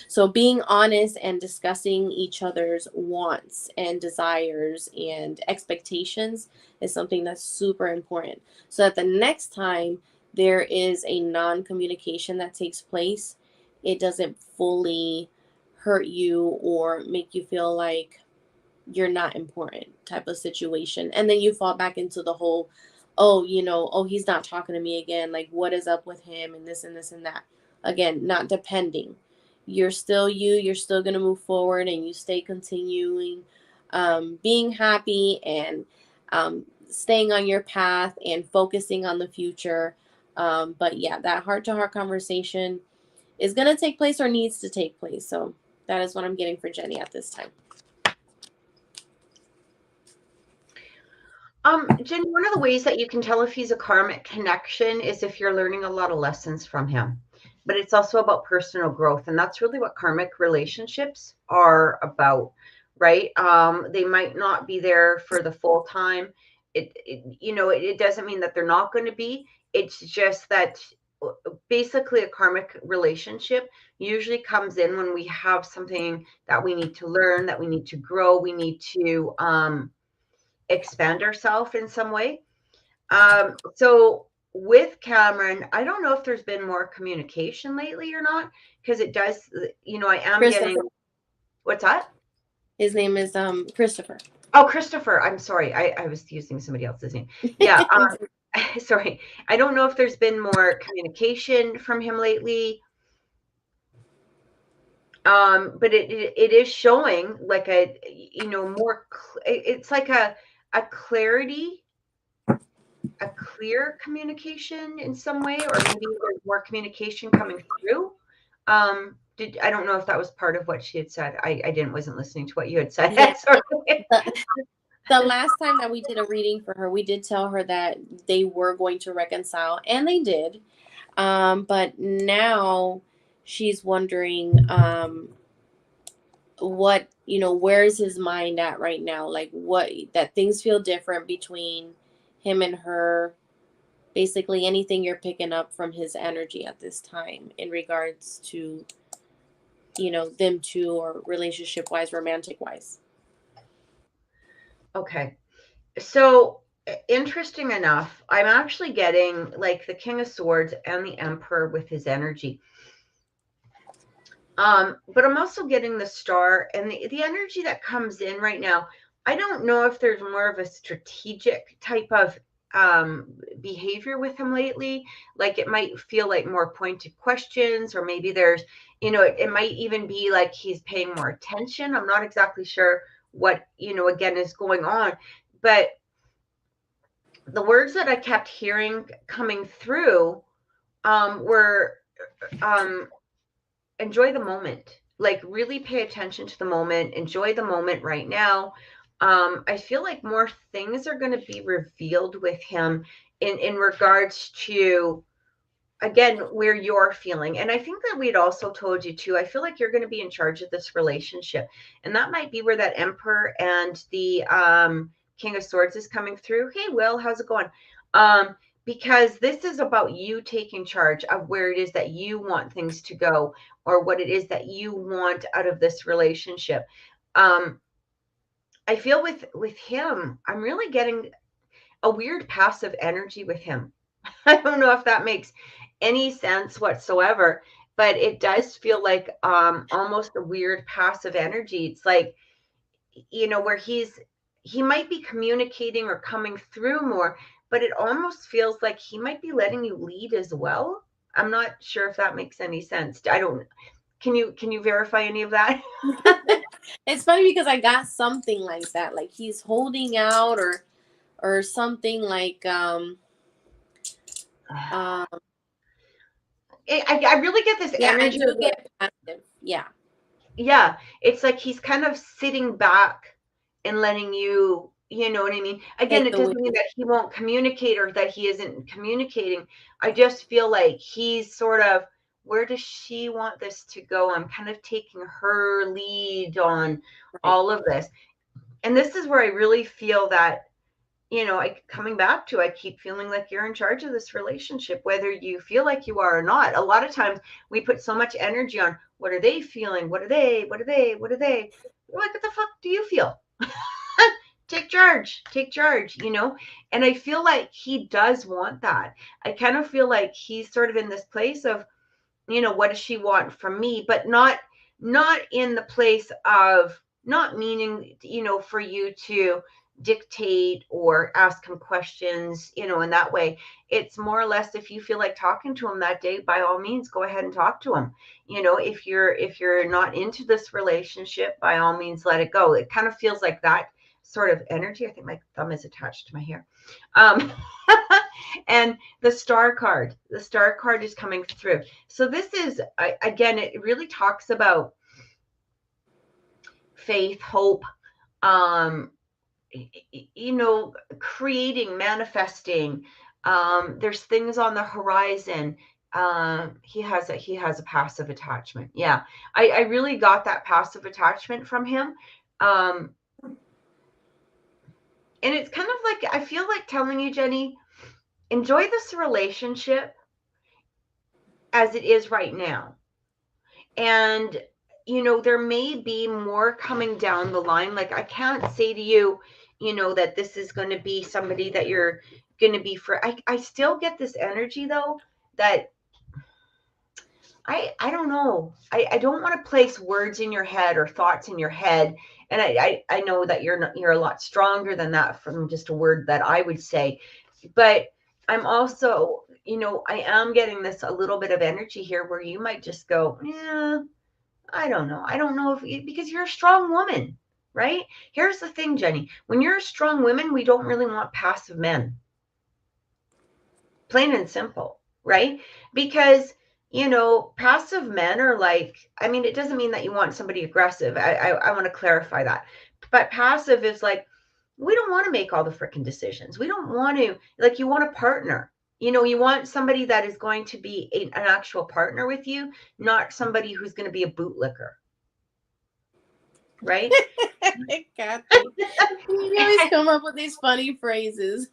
So being honest and discussing each other's wants and desires and expectations is something that's super important. So that the next time there is a non-communication that takes place, it doesn't fully hurt you or make you feel like you're not important type of situation. And then you fall back into the whole, oh, you know, oh, he's not talking to me again. Like, what is up with him and this and this and that. Again, not depending. You're still you. You're still going to move forward and you stay continuing being happy and staying on your path and focusing on the future. But yeah, that heart-to-heart conversation is going to take place or needs to take place. So that is what I'm getting for Jenny at this time. Jenny, one of the ways that you can tell if he's a karmic connection is if you're learning a lot of lessons from him. But it's also about personal growth, and that's really what karmic relationships are about, right? They might not be there for the full time. It doesn't mean that they're not going to be. It's just that basically a karmic relationship usually comes in when we have something that we need to learn, that we need to grow, we need to expand ourselves in some way. So with Cameron, I don't know if there's been more communication lately or not, because it does, I am getting, what's that? His name is Christopher. Oh, Christopher. I'm sorry. I was using somebody else's name. Yeah. Sorry. I don't know if there's been more communication from him lately. But it is showing like it's like a clarity, a clear communication in some way, or maybe there's more communication coming through. I don't know if that was part of what she had said. I wasn't listening to what you had said. Yeah. The last time that we did a reading for her, we did tell her that they were going to reconcile, and they did. But now she's wondering what, where's his mind at right now? Like what, that things feel different between him and her. Basically anything you're picking up from his energy at this time in regards to, them two, or relationship wise, romantic wise. Okay. So interesting enough, I'm actually getting like the King of Swords and the Emperor with his energy. But I'm also getting the Star and the energy that comes in right now. I don't know if there's more of a strategic type of behavior with him lately. Like it might feel like more pointed questions, or maybe there's, it might even be like he's paying more attention. I'm not exactly sure what, again, is going on. But the words that I kept hearing coming through were enjoy the moment. Like really pay attention to the moment, enjoy the moment right now. I feel like more things are going to be revealed with him in regards to, again, where you're feeling. And I think that we'd also told you too, I feel like you're going to be in charge of this relationship, and that might be where that Emperor and the King of Swords is coming through. Hey Will, how's it going? Because this is about you taking charge of where it is that you want things to go, or what it is that you want out of this relationship. I feel with him, I'm really getting a weird passive energy with him. I don't know if that makes any sense whatsoever, but it does feel like almost a weird passive energy. It's like, where he might be communicating or coming through more, but it almost feels like he might be letting you lead as well. I'm not sure if that makes any sense. I don't, can you verify any of that? It's funny because I got something like that, like he's holding out, or something like um I really get this yeah, I energy do of like, get passive. Yeah. yeah, it's like he's kind of sitting back and letting you, you know what I mean? Again, Take it the doesn't mean wheel. that he won't communicate or that he isn't communicating. I just feel like he's sort of, where does she want this to go? I'm kind of taking her lead on Right. all of this. And this is where I really feel that, coming back to, I keep feeling like you're in charge of this relationship, whether you feel like you are or not. A lot of times we put so much energy on what are they feeling? What are they? What are they? What are they? We're like, what the fuck do you feel? Take charge, take charge. And I feel like he does want that. I kind of feel like he's sort of in this place of, what does she want from me? But not in the place of, not meaning, for you to dictate or ask him questions, in that way. It's more or less, if you feel like talking to him that day, by all means go ahead and talk to him. If you're not into this relationship, by all means let it go. It kind of feels like that sort of energy. I think my thumb is attached to my hair. um and the star card is coming through. So this is, again, it really talks about faith, hope, um creating, manifesting. There's things on the horizon. He has a passive attachment. Yeah, I really got that passive attachment from him. um and it's kind of like, I feel like telling you, Jenny, enjoy this relationship as it is right now. And there may be more coming down the line. Like, I can't say to you, that this is going to be somebody that you're going to be for. I still get this energy though, that I don't know. I don't want to place words in your head or thoughts in your head. And I know that you're a lot stronger than that from just a word that I would say. But I'm also, I am getting this a little bit of energy here where you might just go, yeah, I don't know. I don't know if, because you're a strong woman, right? Here's the thing, Jenny. When you're a strong woman, we don't really want passive men. Plain and simple, right? Because, passive men are like, I mean, it doesn't mean that you want somebody aggressive. I want to clarify that. But passive is like, we don't want to make all the freaking decisions. We don't want to, like, you want a partner. You want somebody that is going to be an actual partner with you, not somebody who's going to be a bootlicker. right? Kathy, you always come up with these funny phrases.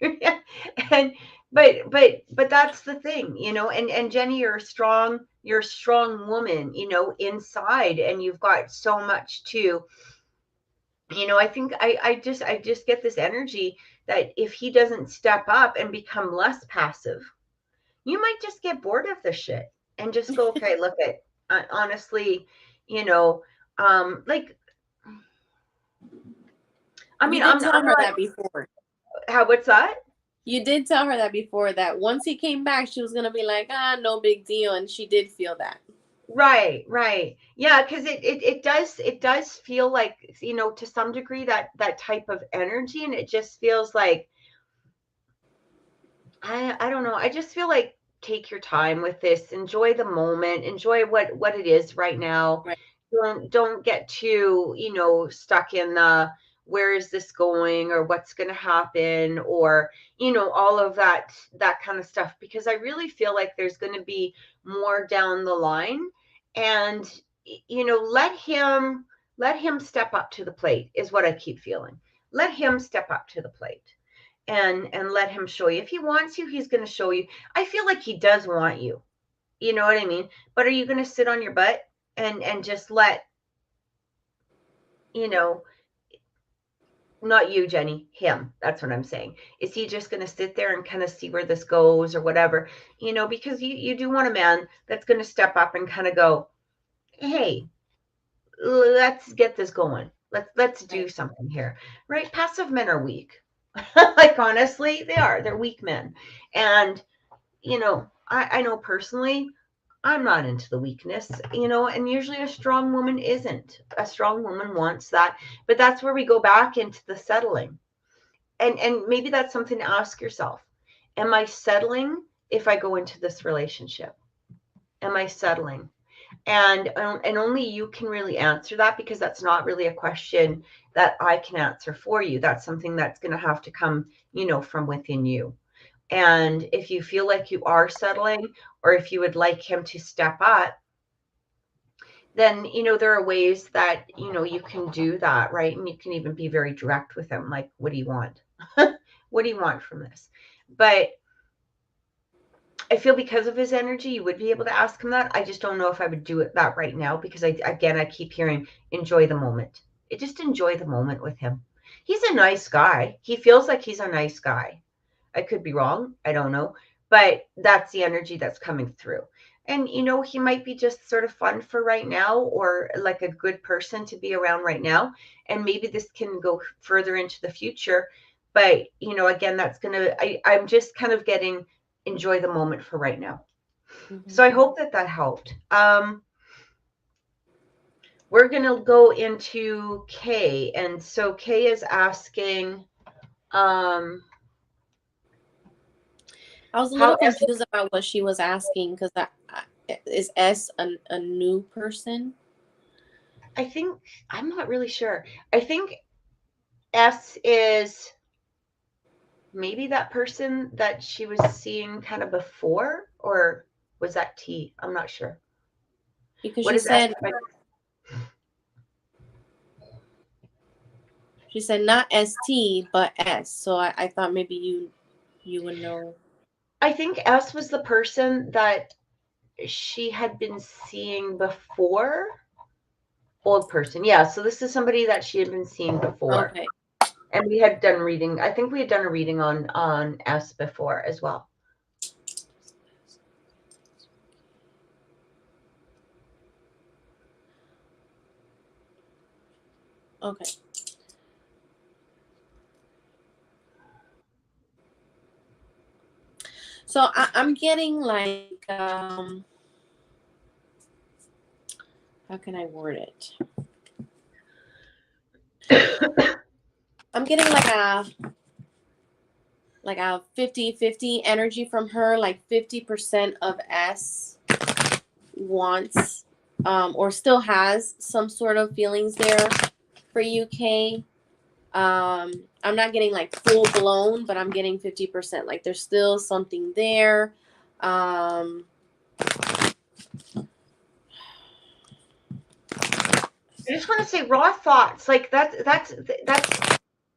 Yeah. And but that's the thing, you know. And Jenny, you're a strong woman, you know, inside, and you've got so much to, you know. I think I just get this energy that if he doesn't step up and become less passive, you might just get bored of the shit and just go, okay, look at, honestly, you know, like, I You mean, did tell I'm her not, that before. how, what's that? You did tell her that before, that once he came back, she was going to be like, no big deal. And she did feel that. Right, right. Yeah, because it does feel like, you know, to some degree, that type of energy, and it just feels like, I don't know. I just feel like, take your time with this, enjoy the moment, enjoy what it is right now. Right. Don't get too, you know, stuck in the, where is this going, or what's going to happen, or, you know, all of that kind of stuff, because I really feel like there's going to be more down the line. And, you know, let him step up to the plate is what I keep feeling. Let him step up to the plate, and let him show you. If he wants you, he's going to show you. I feel like he does want you. You know what I mean? But are you going to sit on your butt and just let, you know, not you, Jenny, him. That's what I'm saying. Is he just going to sit there and kind of see where this goes or whatever? You know, because you do want a man that's going to step up and kind of go, hey, let's get this going. Let's do Right. something here. Right? Passive men are weak. Like, honestly, they are. They're weak men. And, you know, I know personally, I'm not into the weakness, you know, and usually a strong woman isn't. A strong woman wants that, but that's where we go back into the settling. And maybe that's something to ask yourself. Am I settling if I go into this relationship? Am I settling? And only you can really answer that, because that's not really a question that I can answer for you. That's something that's going to have to come, you know, from within you. And if you feel like you are settling, or if you would like him to step up, then, you know, there are ways that, you know, you can do that, right? And you can even be very direct with him, like, what do you want? What do you want from this? But I feel, because of his energy, you would be able to ask him that. I just don't know if I would do it that right now, because I keep hearing, enjoy the moment. Just enjoy the moment with him. He's a nice guy. He feels like he's a nice guy. I could be wrong. I don't know. But that's the energy that's coming through. And, you know, he might be just sort of fun for right now, or like a good person to be around right now. And maybe this can go further into the future. But, you know, again, I'm just kind of getting, enjoy the moment for right now. Mm-hmm. So I hope that helped. We're going to go into Kay. And so Kay is asking, I was a how little confused about what she was asking, because is S a new person? I think, I'm not really sure. I think S is maybe that person that she was seeing kind of before, or was that T? I'm not sure. Because What she is S? said not ST but S. So I thought maybe you would know. I think S was the person that she had been seeing before. Old person. Yeah. So this is somebody that she had been seeing before. Okay. And we had done reading. I think we had done a reading on S before as well. Okay. So I'm getting like, how can I word it? I'm getting like a 50-50 energy from her. Like 50% of S wants, or still has some sort of feelings there for UK. I'm not getting like full blown, but I'm getting 50%. Like there's still something there. I just want to say raw thoughts. Like that's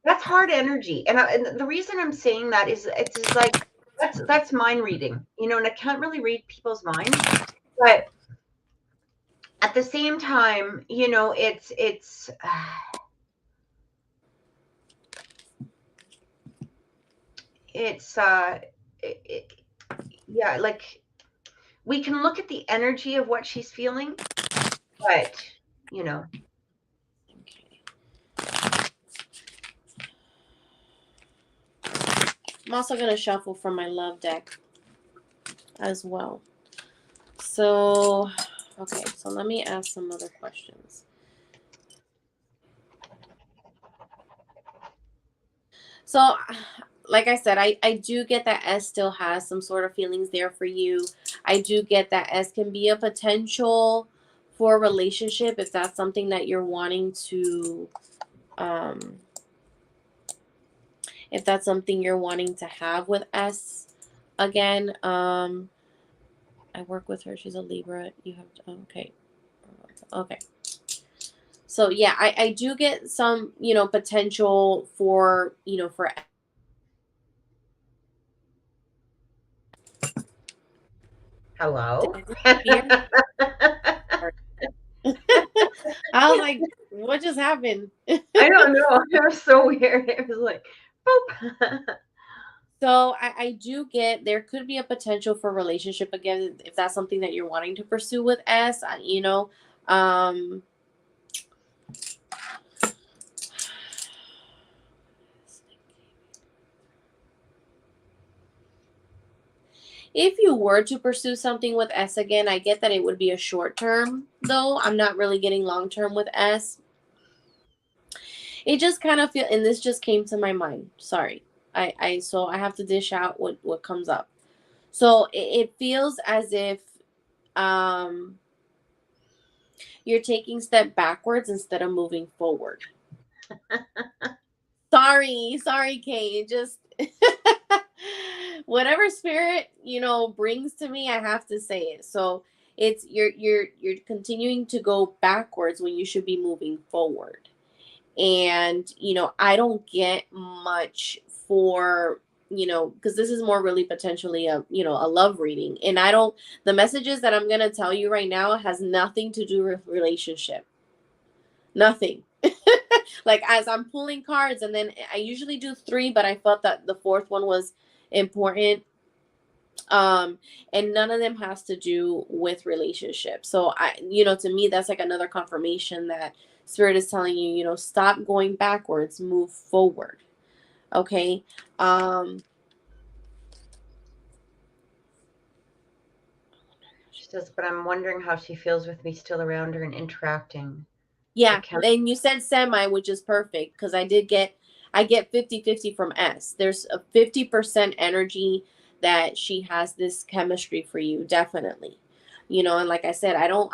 hard energy. And the reason I'm saying that is it's just like that's mind reading, you know, and I can't really read people's minds, but at the same time, you know, it's it, yeah, like we can look at the energy of what she's feeling, but you know, Okay. I'm also going to shuffle from my love deck as well. So, okay, so let me ask some other questions. So, like I said, I do get that S still has some sort of feelings there for you. I do get that S can be a potential for a relationship if that's something that you're wanting to, if that's something you're wanting to have with S. Again, I work with her. She's a Libra. You have to, okay. Okay. So yeah, I do get some, you know, potential for, you know, for hello. here. I was like, what just happened? I don't know. It was so weird. It was like, boop. So I do get there could be a potential for relationship again if that's something that you're wanting to pursue with S. You know, if you were to pursue something with S again, I get that it would be a short term, though. I'm not really getting long term with S. It just kind of feel, and this just came to my mind. Sorry, so I have to dish out what comes up. So it feels as if um you're taking step backwards instead of moving forward. Sorry, Kate. Just whatever spirit, you know, brings to me, I have to say it. So it's you're continuing to go backwards when you should be moving forward. And, you know, I don't get much for, you know, because this is more really potentially a, you know, a love reading. And I don't, the messages that I'm going to tell you right now has nothing to do with relationship. Nothing. Like as I'm pulling cards, and then I usually do 3, but I felt that the 4th one was important. And none of them has to do with relationships. So I, you know, to me, that's like another confirmation that spirit is telling you, you know, stop going backwards, move forward. Okay. She says, but I'm wondering how she feels with me still around her and interacting. Yeah, and you said semi, which is perfect because I get 50-50 from S. There's a 50% energy that she has this chemistry for you, definitely. You know, and like I said, I don't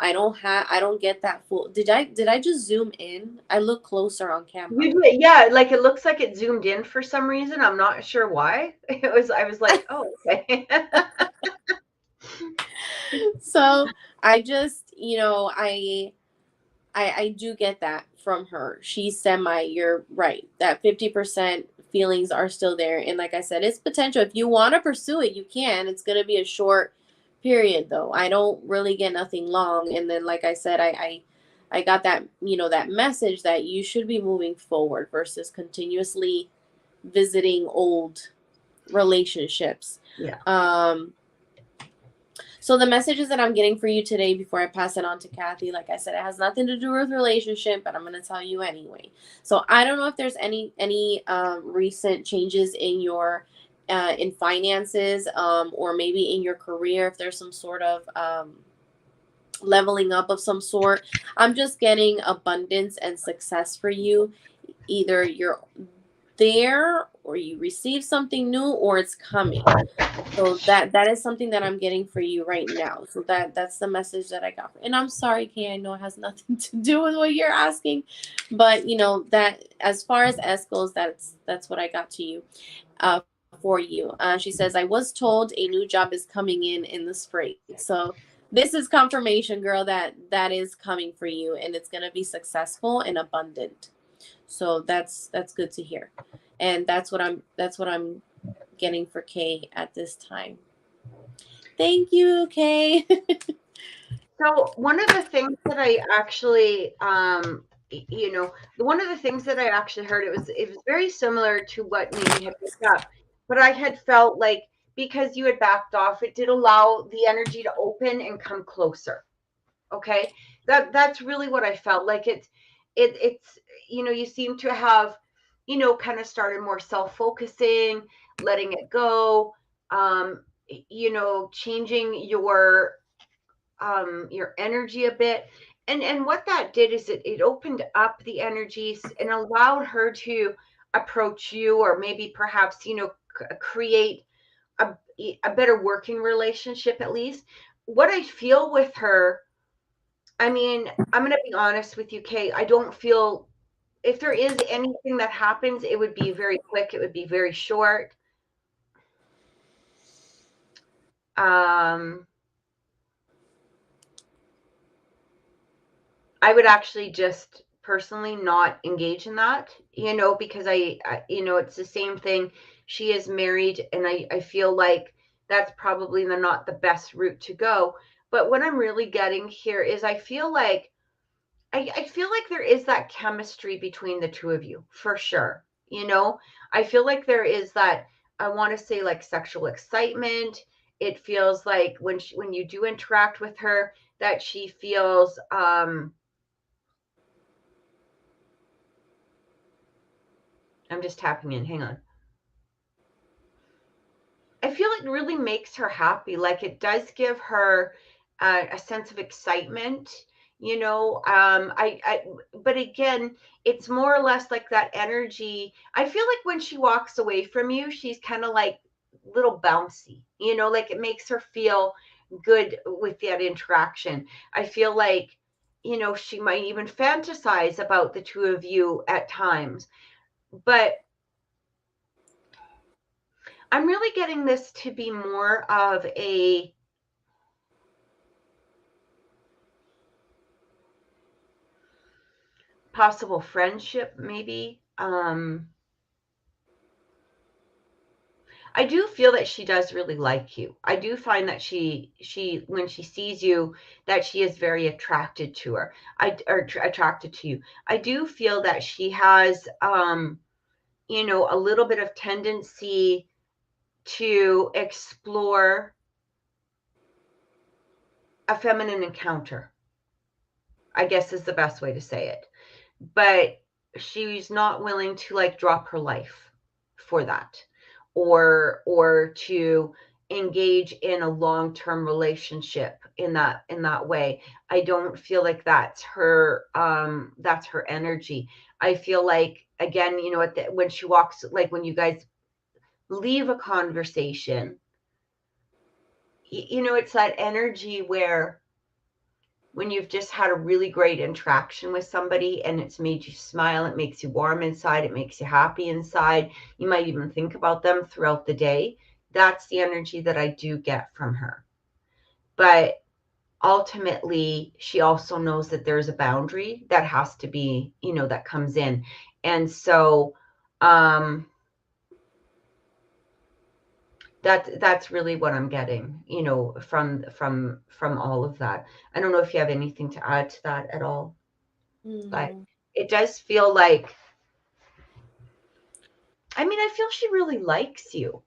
get that full. Did I just zoom in? I look closer on camera. You did, yeah, like it looks like it zoomed in for some reason. I'm not sure why. I was like, oh, okay. So I just, you know, I do get that from her. She's semi, you're right. That 50% feelings are still there. And like I said, it's potential. If you want to pursue it, you can. It's going to be a short period though. I don't really get nothing long. And then like I said, I got that, you know, that message that you should be moving forward versus continuously visiting old relationships. Yeah. So the messages that I'm getting for you today before I pass it on to Kathy, like I said, it has nothing to do with relationship, but I'm going to tell you anyway. So I don't know if there's any recent changes in your in finances or maybe in your career, if there's some sort of leveling up of some sort. I'm just getting abundance and success for you. Either you're there or you receive something new or it's coming. So that is something that I'm getting for you right now. So that's the message that I got. And I'm sorry, Kay, I know it has nothing to do with what you're asking, but you know that as far as S goes, that's what I got to you for you. She says, I was told a new job is coming in the spring. So This is confirmation, girl, that that is coming for you, and it's going to be successful and abundant. So that's good to hear. And that's what I'm getting for Kay at this time. Thank you, Kay. So one of the things that I actually, one of the things that I actually heard, it was very similar to what Mimi had picked up, but I had felt like because you had backed off, it did allow the energy to open and come closer. Okay, that's really what I felt like. It's you seem to have kind of started more self-focusing, letting it go, changing your energy a bit. And what that did is it opened up the energies and allowed her to approach you, or maybe perhaps create a, a better working relationship. At least what I feel with her, I mean, I'm going to be honest with you, Kay. I don't feel, if there is anything that happens, it would be very quick, it would be very short. I would actually just personally not engage in that, because it's the same thing. She is married, and I feel like that's probably not the best route to go. But what I'm really getting here is I feel like there is that chemistry between the two of you, for sure. I feel like there is that, I want to say, like, sexual excitement. It feels like when you do interact with her, that she feels I'm just tapping in. Hang on. I feel it really makes her happy. Like, it does give her a sense of excitement. But again, it's more or less like that energy. I feel like when she walks away from you, she's kind of like little bouncy. Like, it makes her feel good with that interaction. I feel like, she might even fantasize about the two of you at times, but I'm really getting this to be more of a possible friendship, maybe. I do feel that she does really like you. I do find that she when she sees you, that she is very attracted to her. Attracted to you. I do feel that she has a little bit of tendency to explore a feminine encounter, I guess, is the best way to say it. But she's not willing to, like, drop her life for that, or to engage in a long-term relationship in that way. I don't feel like that's her energy. I feel like, again, when she walks, like, when you guys leave a conversation, it's that energy where, when you've just had a really great interaction with somebody and it's made you smile, it makes you warm inside, it makes you happy inside, you might even think about them throughout the day. That's the energy that I do get from her. But ultimately, she also knows that there's a boundary that has to be, that comes in. And so that's really what I'm getting, from all of that. I don't know if you have anything to add to that at all. But it does feel like, I mean, I feel she really likes you.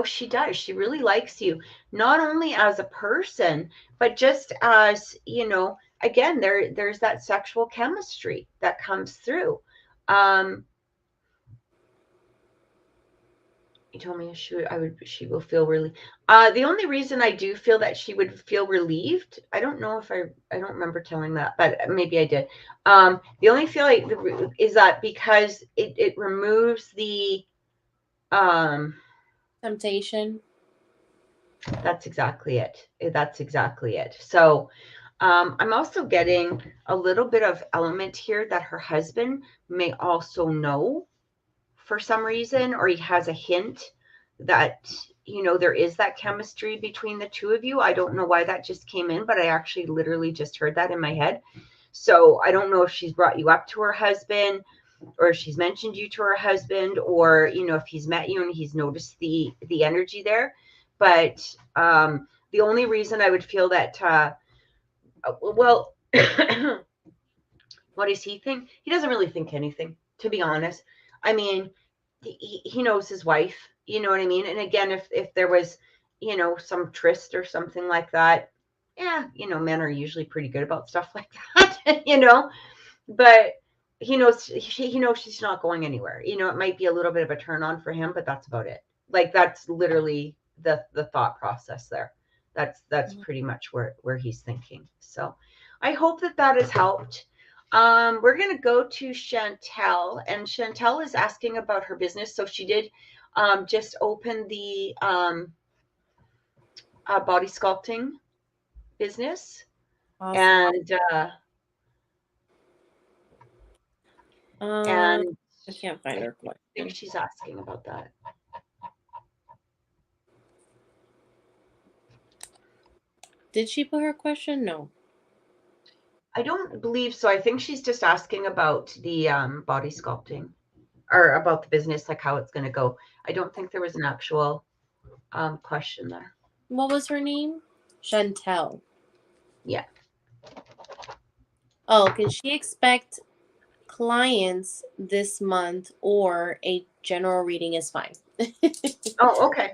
She does. She really likes you, not only as a person, but just as, again, there's that sexual chemistry that comes through. You told me she will feel really, the only reason I do feel that she would feel relieved, I don't know if I don't remember telling that, but maybe I did. The only feel like is that because it removes the Temptation. That's exactly it. That's exactly it. So I'm also getting a little bit of element here that her husband may also know for some reason, or he has a hint that you know, there is that chemistry between the two of you. I don't know why that just came in, but I actually literally just heard that in my head. So I don't know if she's brought you up to her husband, or if she's mentioned you to her husband, or, you know, if he's met you and he's noticed the energy there. But the only reason I would feel that, well, what does he think? He doesn't really think anything, to be honest. I mean, he knows his wife, you know what I mean? And again, if there was, you know, some tryst or something like that, yeah, you know, men are usually pretty good about stuff like that, you know, but he knows she's not going anywhere. You know, it might be a little bit of a turn on for him, but that's about it. Like, that's literally the thought process there. That's pretty much where he's thinking. So I hope that has helped. We're going to go to Chantel, and Chantel is asking about her business. So she did just open the body sculpting business. Awesome. And I can't find her question. I think she's asking about that. Did she put her question? No. I don't believe so. I think she's just asking about the body sculpting, or about the business, like how it's going to go. I don't think there was an actual question there. What was her name? Chantel. Yeah. Oh, can she expect clients this month, or a general reading is fine? Oh, okay.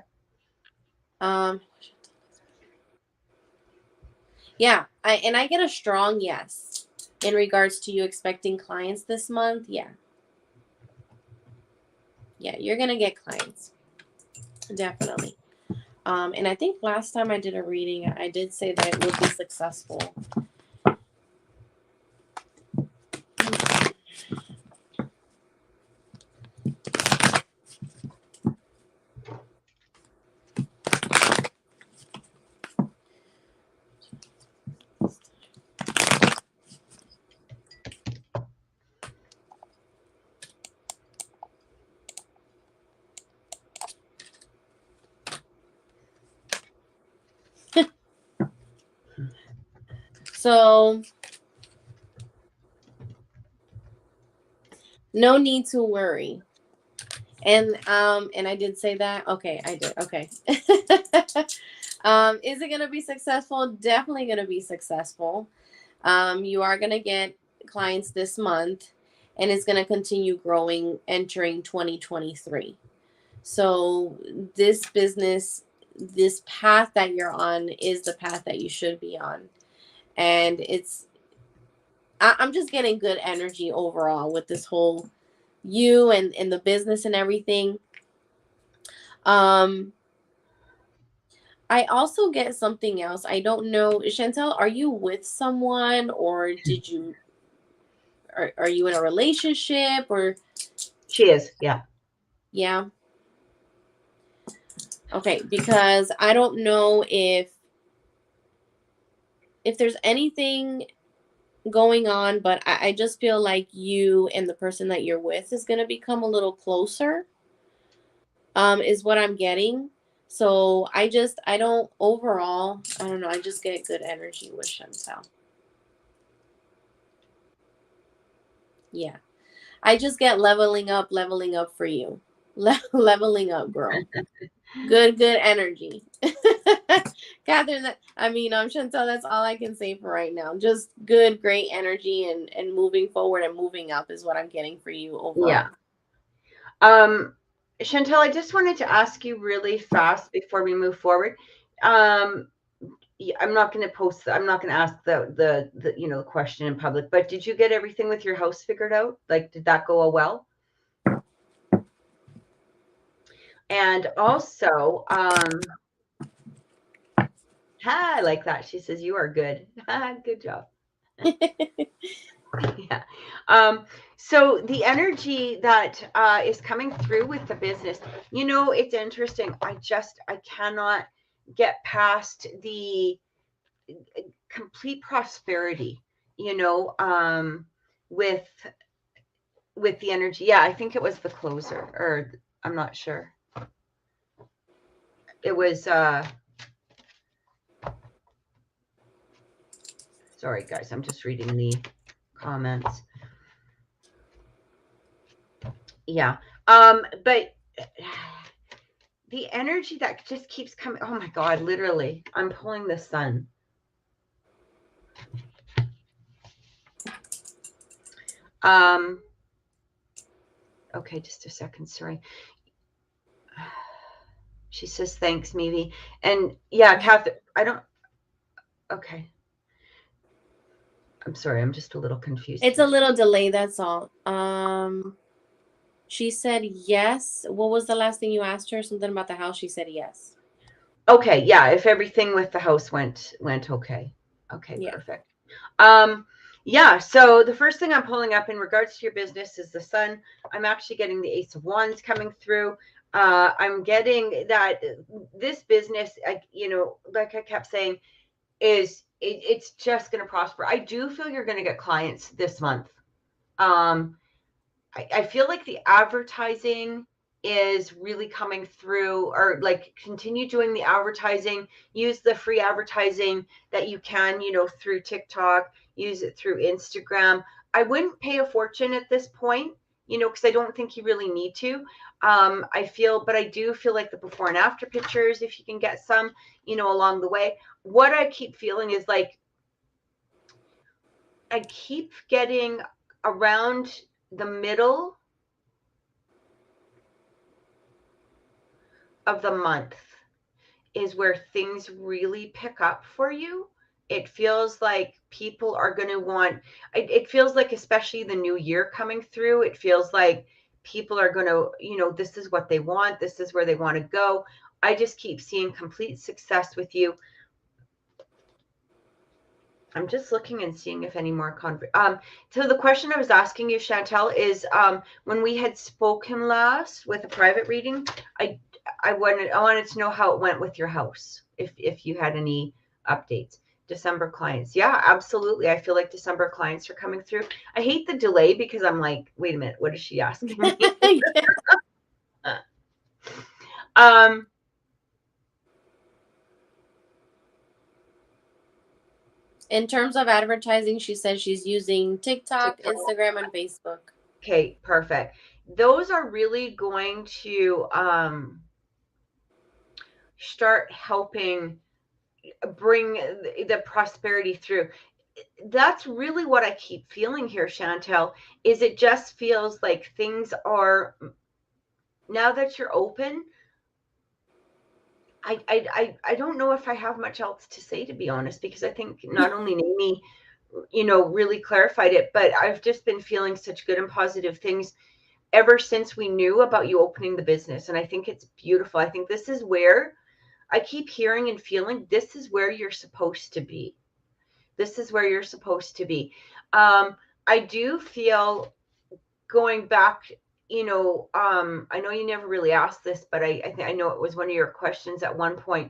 Yeah, I get a strong yes in regards to you expecting clients this month. Yeah, you're gonna get clients, definitely. And I think last time I did a reading, I did say that it would be successful. So no need to worry. And I did say that. Okay, I did. Okay. Is it gonna be successful? Definitely gonna be successful. You are gonna get clients this month, and it's gonna continue growing entering 2023. So this business, this path that you're on, is the path that you should be on. And I'm just getting good energy overall with this whole you and the business and everything. I also get something else. I don't know, Chantel, are you with someone, or are you in a relationship, or? She is, yeah. Yeah. Okay, because I don't know if there's anything going on, but I just feel like you and the person that you're with is going to become a little closer, is what I'm getting. So I don't know, I just get good energy with Chantel. Yeah. I just get leveling up for you. Leveling up, girl. Good energy. Catherine, Chantel, that's all I can say for right now. Just good, great energy, and moving forward and moving up is what I'm getting for you overall. Yeah. Chantel, I just wanted to ask you really fast before we move forward. I'm not going to ask the the question in public, but did you get everything with your house figured out? Like, did that go well? And also, I like that. She says, you are good. Good job. Yeah. So the energy that is coming through with the business, it's interesting. I cannot get past the complete prosperity, with the energy. Yeah, I think it was the closer, or I'm not sure. it was, sorry guys, I'm just reading the comments. Yeah. But the energy that just keeps coming. Oh my God, literally. I'm pulling the sun. Okay, just a second. Sorry. She says, thanks, Mimi. And yeah, Catherine, I don't. Okay. I'm sorry. I'm just a little confused. It's a little delay. That's all. She said yes. What was the last thing you asked her? Something about the house. She said yes. Okay. Yeah. If everything with the house went okay. Okay. Yeah. Perfect. Yeah. So the first thing I'm pulling up in regards to your business is the sun. I'm actually getting the Ace of Wands coming through. I'm getting that this business, you know, like I kept saying, it's just going to prosper. I do feel you're going to get clients this month. I feel like the advertising is really coming through, or like continue doing the advertising, use the free advertising that you can, you know, through TikTok, use it through Instagram. I wouldn't pay a fortune at this point, you know, because I don't think you really need to. But I do feel like the before and after pictures, if you can get some, you know, along the way. What I keep feeling is like, I keep getting around the middle of the month is where things really pick up for you. It feels like people are going to want, it feels like, especially the new year coming through, it feels like people are going to, you know, this is what they want. This is where they want to go. I just keep seeing complete success with you. I'm just looking and seeing if any more so the question I was asking you, Chantel, is when we had spoken last with a private reading, I wanted to know how it went with your house, if you had any updates. December clients. Yeah, absolutely. I feel like December clients are coming through. I hate the delay because I'm like, wait a minute, what is she asking me? In terms of advertising, she says she's using TikTok, Instagram, and Facebook. Okay, perfect. Those are really going to start helping bring the prosperity through. That's really what I keep feeling here, Chantel, is it just feels like things are, now that you're open, I don't know if I have much else to say, to be honest, because I think not only Naomi, you know, really clarified it, but I've just been feeling such good and positive things ever since we knew about you opening the business. And I think it's beautiful. I think this is where I keep hearing and feeling this is where you're supposed to be. This is where you're supposed to be. I do feel, going back, you know, I know you never really asked this, but I know it was one of your questions at one point.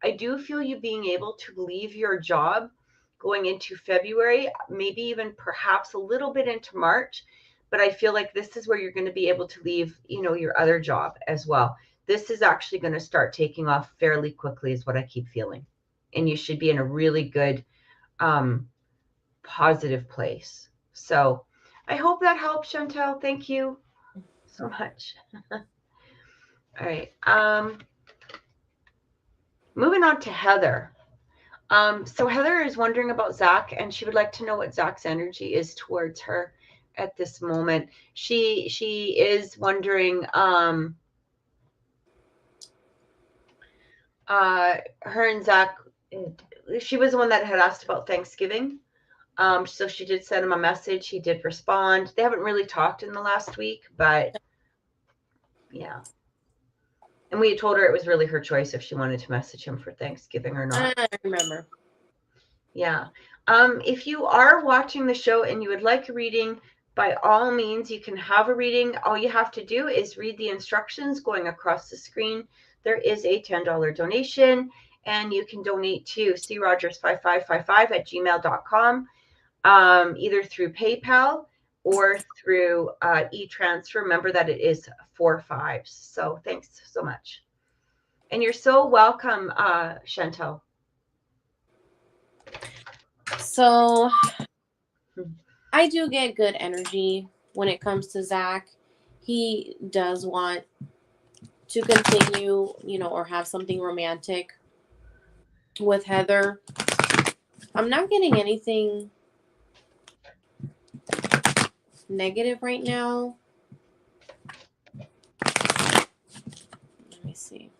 I do feel you being able to leave your job going into February, maybe even perhaps a little bit into March. But I feel like this is where you're going to be able to leave, you know, your other job as well. This is actually going to start taking off fairly quickly, is what I keep feeling. And you should be in a really good, positive place. So I hope that helps, Chantel. Thank you so much. All right. Moving on to Heather. So Heather is wondering about Zach, and she would like to know what Zach's energy is towards her at this moment. She is wondering, her and Zach, she was the one that had asked about Thanksgiving. So she did send him a message. He did respond. They haven't really talked in the last week, but yeah. And we told her it was really her choice if she wanted to message him for Thanksgiving or not. I remember. Yeah. If you are watching the show and you would like a reading, by all means, you can have a reading. All you have to do is read the instructions going across the screen. There is a $10 donation, and you can donate to crogers5555@gmail.com, either through PayPal or through e-transfer. Remember that it is 4 5s. So thanks so much. And you're so welcome, Chantel. So I do get good energy when it comes to Zach. He does want to continue, or have something romantic with Heather. I'm not getting anything negative right now. Let me see.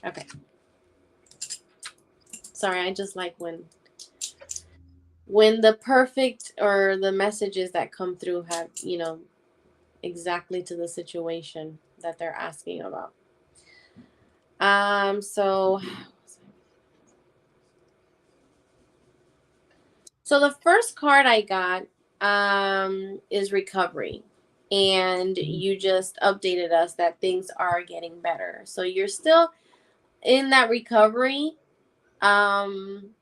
Okay. Sorry, I just like when the perfect or the messages that come through have, exactly to the situation that they're asking about. So the first card I got is recovery. And you just updated us that things are getting better. So you're still in that recovery, in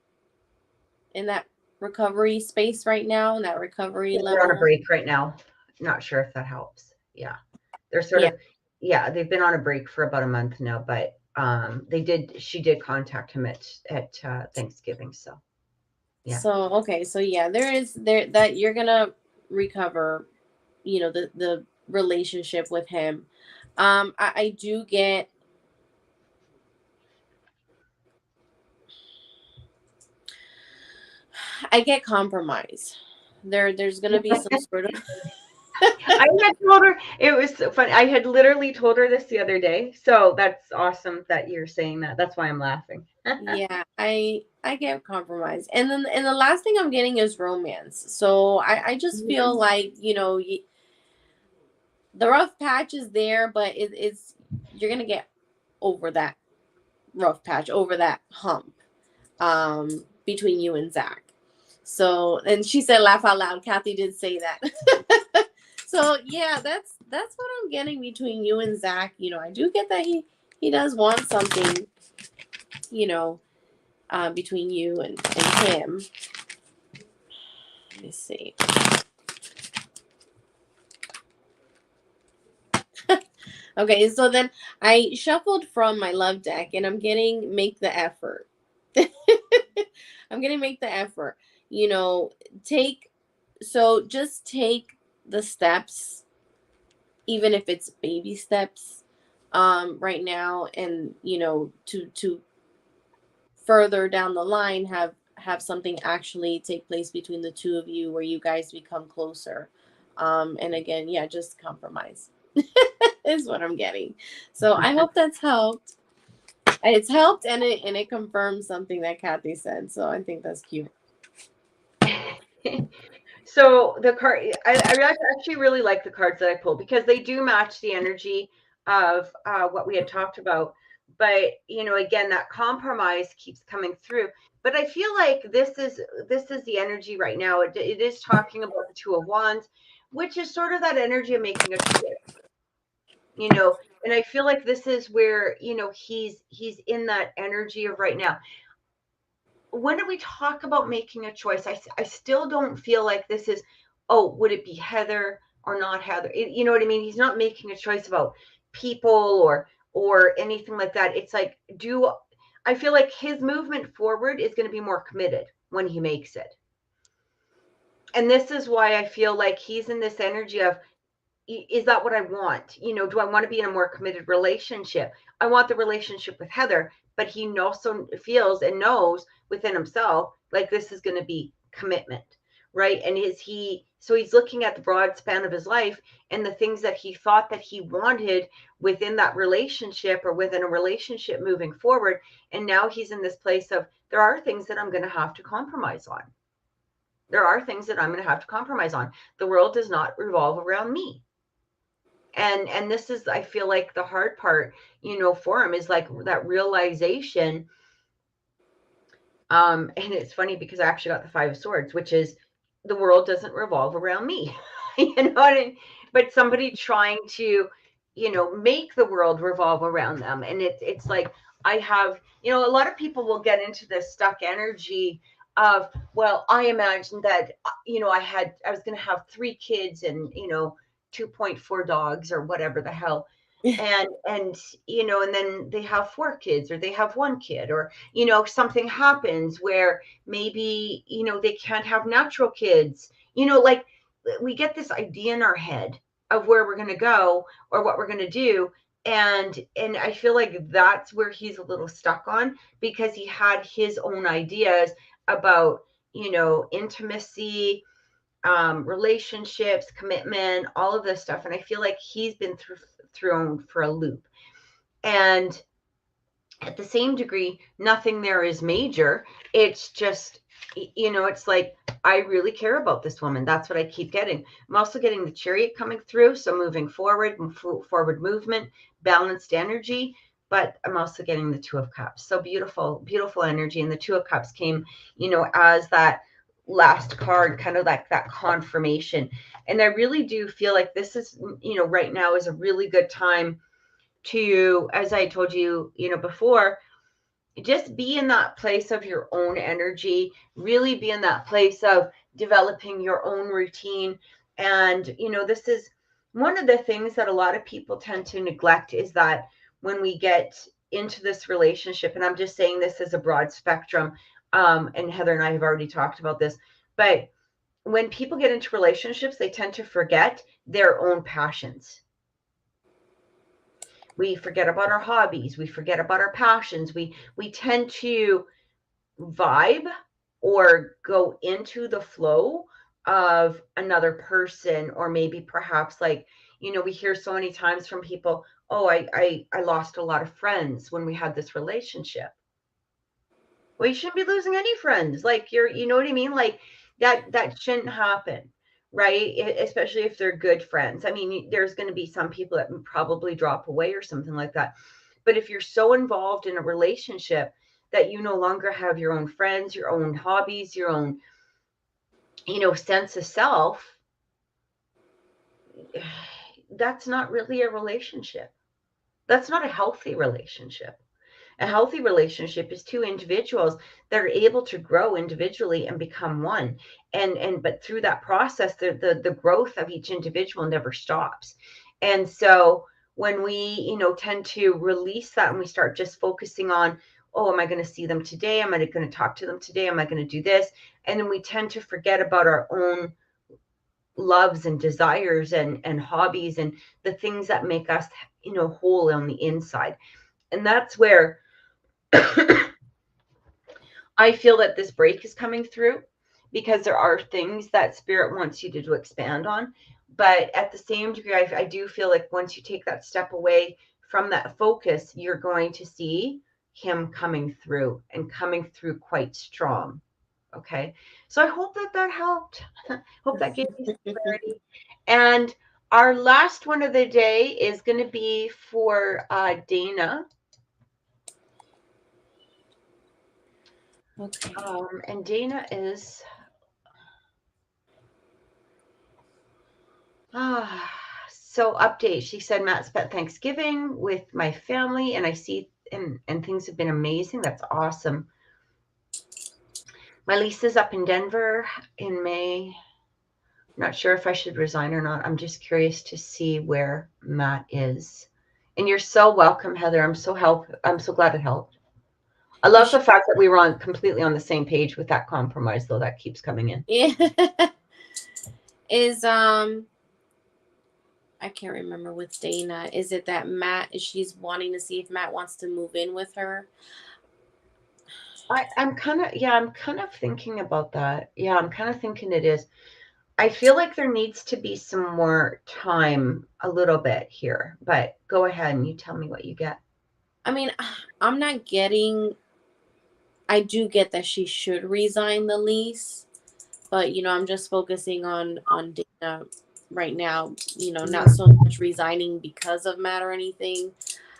that recovery space right now, in that recovery They're on a level. break right now. Not sure if that helps. Yeah. They're sort of, they've been on a break for about a month now, but she did contact him at Thanksgiving. So yeah. So okay, so yeah, there that you're gonna recover, the relationship with him. I do get compromise. There's gonna be some sort of I had told her, it was so funny. I had literally told her this the other day. So that's awesome that you're saying that. That's why I'm laughing. yeah, I get compromise. And the last thing I'm getting is romance. So I just feel like, the rough patch is there, but it's you're gonna get over that rough patch, over that hump, between you and Zach. So, and she said, laugh out loud. Kathy did say that. So yeah, that's what I'm getting between you and Zach. I do get that he does want something, between you and him. Let me see. Okay, so then I shuffled from my love deck and I'm getting make the effort. I'm gonna make the effort. Just take the steps, even if it's baby steps, right now, and to further down the line have something actually take place between the two of you where you guys become closer. And again, yeah, just compromise is what I'm getting. So I hope that's helped. It's helped, and it confirms something that Kathy said. So I think that's cute. So the card, I actually really like the cards that I pulled because they do match the energy of what we had talked about. But again, that compromise keeps coming through. But I feel like this is the energy right now. It is talking about the Two of Wands, which is sort of that energy of making a choice. And I feel like this is where he's in that energy of right now. When we talk about making a choice, I still don't feel like this is, oh, would it be Heather or not Heather? You know what I mean? He's not making a choice about people or anything like that. It's like, I feel like his movement forward is going to be more committed when he makes it. And this is why I feel like he's in this energy of, is that what I want? Do I want to be in a more committed relationship? I want the relationship with Heather, but he also feels and knows within himself like this is going to be commitment, right? And so he's looking at the broad span of his life and the things that he thought that he wanted within that relationship or within a relationship moving forward. And now he's in this place of, there are things that I'm going to have to compromise on. There are things that I'm going to have to compromise on. The world does not revolve around me. And this is, I feel like, the hard part, for him, is like that realization. And it's funny because I actually got the Five of Swords, which is, the world doesn't revolve around me. What I mean? But somebody trying to make the world revolve around them, and it's like, I have, you know, a lot of people will get into this stuck energy of, well, I imagined that, you know, I was going to have 3 kids and, you know, 2.4 dogs or whatever the hell. And, you know, and then they have 4 kids or they have 1 kid, or, you know, something happens where maybe, you know, they can't have natural kids, you know, like we get this idea in our head of where we're going to go or what we're going to do, and I feel like that's where he's a little stuck on, because he had his own ideas about, you know, intimacy, relationships, commitment, all of this stuff, and I feel like he's been thrown for a loop. And at the same degree, nothing there is major. It's just, you know, it's like, I really care about this woman. That's what I keep getting. I'm also getting the Chariot coming through. So moving forward, forward movement, balanced energy. But I'm also getting the Two of Cups. So beautiful, beautiful energy. And the Two of Cups came, you know, as that last card, kind of like that confirmation. And I really do feel like this is, you know, right now is a really good time to, as I told you, you know, before, just be in that place of your own energy, really be in that place of developing your own routine. And, you know, this is one of the things that a lot of people tend to neglect, is that when we get into this relationship, and I'm just saying this as a broad spectrum, and Heather and I have already talked about this, but when people get into relationships, they tend to forget their own passions. We forget about our hobbies, we forget about our passions, we tend to vibe or go into the flow of another person, or maybe perhaps, like, you know, we hear so many times from people, oh, I lost a lot of friends when we had this relationship. Well, you shouldn't be losing any friends. Like, you know what I mean? Like, that shouldn't happen, right? Especially if they're good friends. I mean, there's going to be some people that probably drop away or something like that. But if you're so involved in a relationship that you no longer have your own friends, your own hobbies, your own, you know, sense of self, that's not really a relationship. That's not a healthy relationship. A healthy relationship is 2 individuals that are able to grow individually and become one. And but through that process, the growth of each individual never stops. And so when we, you know, tend to release that and we start just focusing on, oh, am I going to see them today? Am I going to talk to them today? Am I going to do this? And then we tend to forget about our own loves and desires and hobbies and the things that make us, you know, whole on the inside. And that's where I feel that this break is coming through, because there are things that spirit wants you to expand on. But at the same degree, I do feel like once you take that step away from that focus, you're going to see him coming through, and coming through quite strong. Okay. So I hope that helped. Hope that gave you some clarity. And our last one of the day is going to be for Dana. Okay. And Dana is so update. She said, Matt spent Thanksgiving with my family, and I see and things have been amazing. That's awesome. My lease is up in Denver in May. I'm not sure if I should resign or not. I'm just curious to see where Matt is. And you're so welcome, Heather. I'm so glad it helped. I love the fact that we were completely on the same page with that compromise, though. That keeps coming in. Yeah. Is I can't remember with Dana. Is it that she's wanting to see if Matt wants to move in with her? I'm kind of thinking about that. Yeah, I'm kind of thinking it is. I feel like there needs to be some more time, a little bit here, but go ahead and you tell me what you get. I mean, I'm not getting, I do get that she should resign the lease, but, you know, I'm just focusing on Dana right now, you know, not so much resigning because of Matt or anything.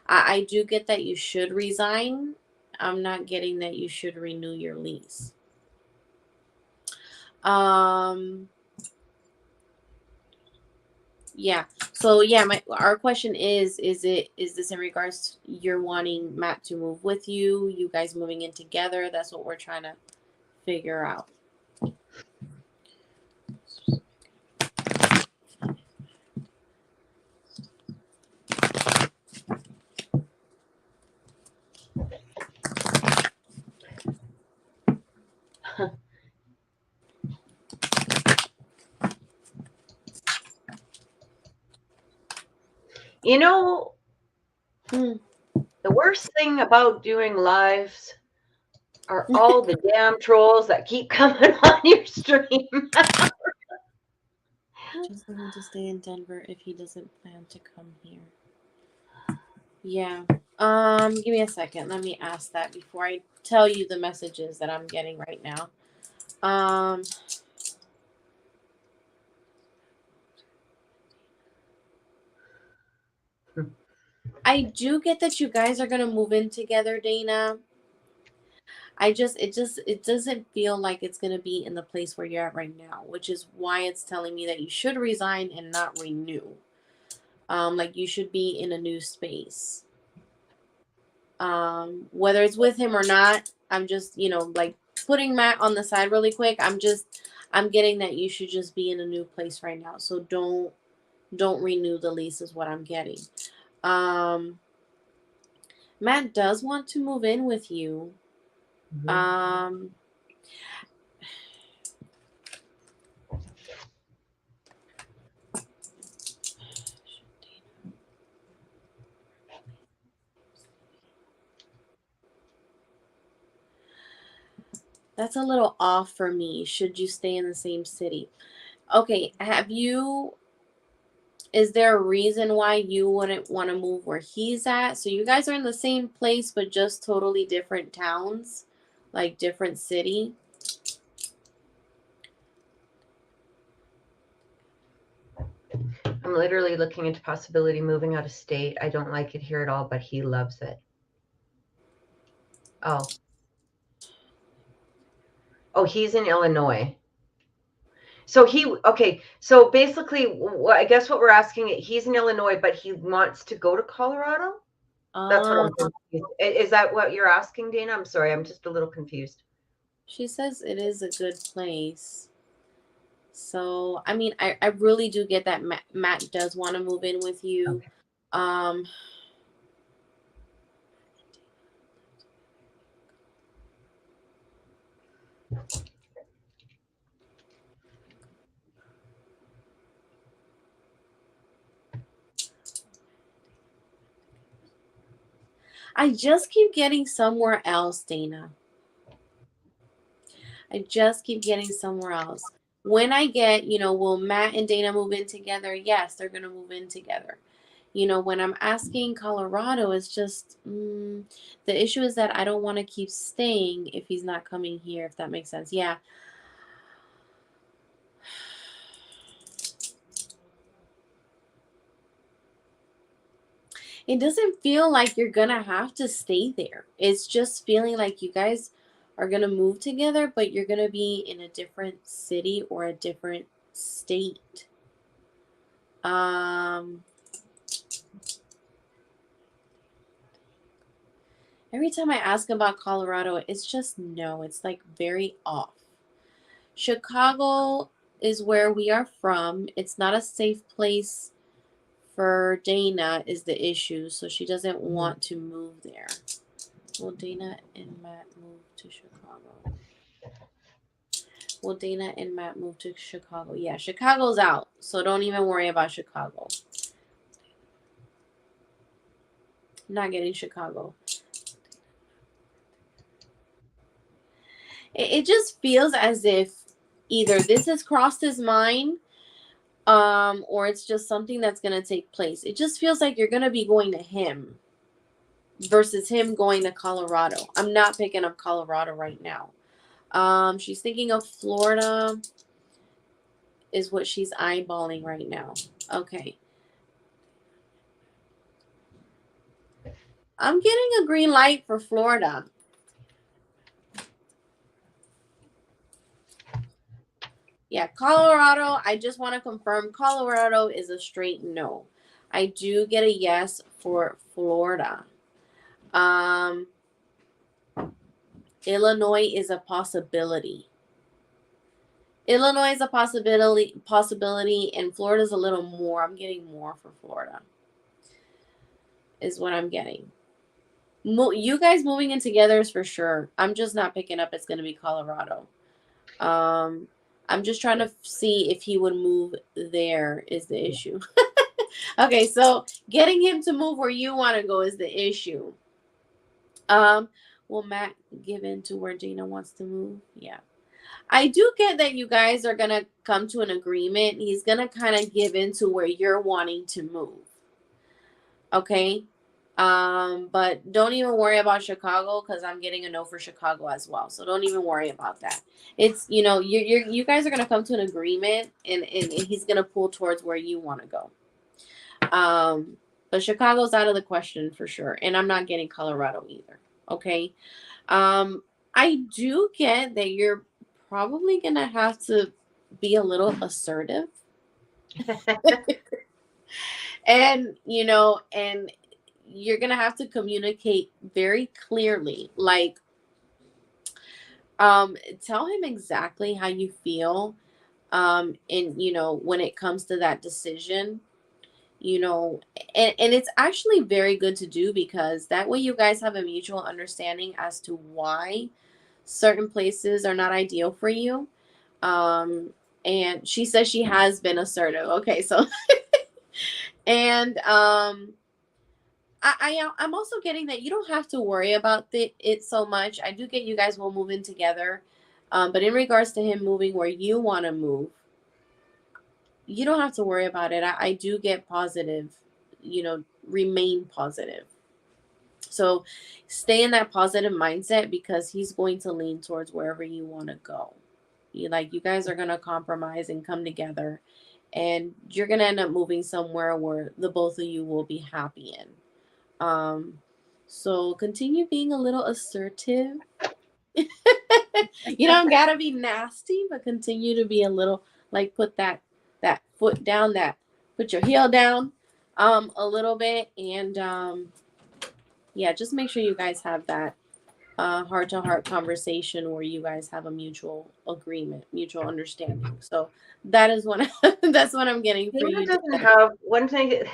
I do get that you should resign. I'm not getting that you should renew your lease. Yeah. So yeah, our question is this in regards to you're wanting Matt to move with you, you guys moving in together? That's what we're trying to figure out. You know, the worst thing about doing lives are all the damn trolls that keep coming on your stream. Just want him to stay in Denver if he doesn't plan to come here. Yeah. Give me a second. Let me ask that before I tell you the messages that I'm getting right now. I do get that you guys are gonna move in together, Dana. It doesn't feel like it's gonna be in the place where you're at right now, which is why it's telling me that you should resign and not renew. Like you should be in a new space. Whether it's with him or not, I'm just, like putting Matt on the side really quick. I'm getting that you should just be in a new place right now. So don't renew the lease is what I'm getting. Matt does want to move in with you. That's a little off for me. Should you stay in the same city? Okay, is there a reason why you wouldn't want to move where he's at? So you guys are in the same place, but just totally different towns, like different city. I'm literally looking into possibility moving out of state. I don't like it here at all, but he loves it. Oh, he's in Illinois. So so basically, I guess what we're asking, he's in Illinois, but he wants to go to Colorado? That's what I'm confused. Is that what you're asking, Dana? I'm sorry, I'm just a little confused. She says it is a good place. So, I mean, I really do get that Matt does want to move in with you. Okay. I just keep getting somewhere else, Dana. I just keep getting somewhere else. When I get, will Matt and Dana move in together? Yes, they're going to move in together. When I'm asking Colorado, it's just the issue is that I don't want to keep staying if he's not coming here, if that makes sense. Yeah. It doesn't feel like you're going to have to stay there. It's just feeling like you guys are going to move together, but you're going to be in a different city or a different state. Every time I ask about Colorado, it's just no. It's like very off. Chicago is where we are from. It's not a safe place for Dana is the issue, so she doesn't want to move there. Will Dana and Matt move to Chicago? Will Dana and Matt move to Chicago? Yeah, Chicago's out, so don't even worry about Chicago. Not getting Chicago. It just feels as if either this has crossed his mind, or it's just something that's going to take place. It just feels like you're going to be going to him versus him going to Colorado. I'm not picking up Colorado right now. She's thinking of Florida is what she's eyeballing right now. Okay. I'm getting a green light for Florida. Yeah, Colorado, I just want to confirm Colorado is a straight no. I do get a yes for Florida. Illinois is a possibility. Illinois is a possibility, and Florida's a little more. I'm getting more for Florida, is what I'm getting. You guys moving in together is for sure. I'm just not picking up it's going to be Colorado. I'm just trying to see if he would move there is the issue. Okay, so getting him to move where you want to go is the issue. Will Matt give in to where Gina wants to move? Yeah. I do get that you guys are going to come to an agreement. He's going to kind of give in to where you're wanting to move. Okay? But don't even worry about Chicago, because I'm getting a no for Chicago as well. So don't even worry about that. It's, you know, you guys are going to come to an agreement, and he's going to pull towards where you want to go. But Chicago's out of the question for sure. And I'm not getting Colorado either. Okay. I do get that you're probably going to have to be a little assertive. And, you know, and you're going to have to communicate very clearly. Like, tell him exactly how you feel. And, you know, when it comes to that decision, you know, and it's actually very good to do, because that way you guys have a mutual understanding as to why certain places are not ideal for you. And she says she has been assertive. Okay, so and I'm also getting that you don't have to worry about it so much. I do get you guys will move in together, but in regards to him moving where you want to move, you don't have to worry about it. I do get positive, you know, remain positive. So stay in that positive mindset, because he's going to lean towards wherever you want to go. You guys are going to compromise and come together, and you're going to end up moving somewhere where the both of you will be happy in. So continue being a little assertive. You don't gotta be nasty, but continue to be a little, like, put that foot down, put your heel down a little bit, and yeah, just make sure you guys have that heart-to-heart conversation where you guys have a mutual agreement, mutual understanding. So that is what that's what I'm getting for Dina you. doesn't have one thing.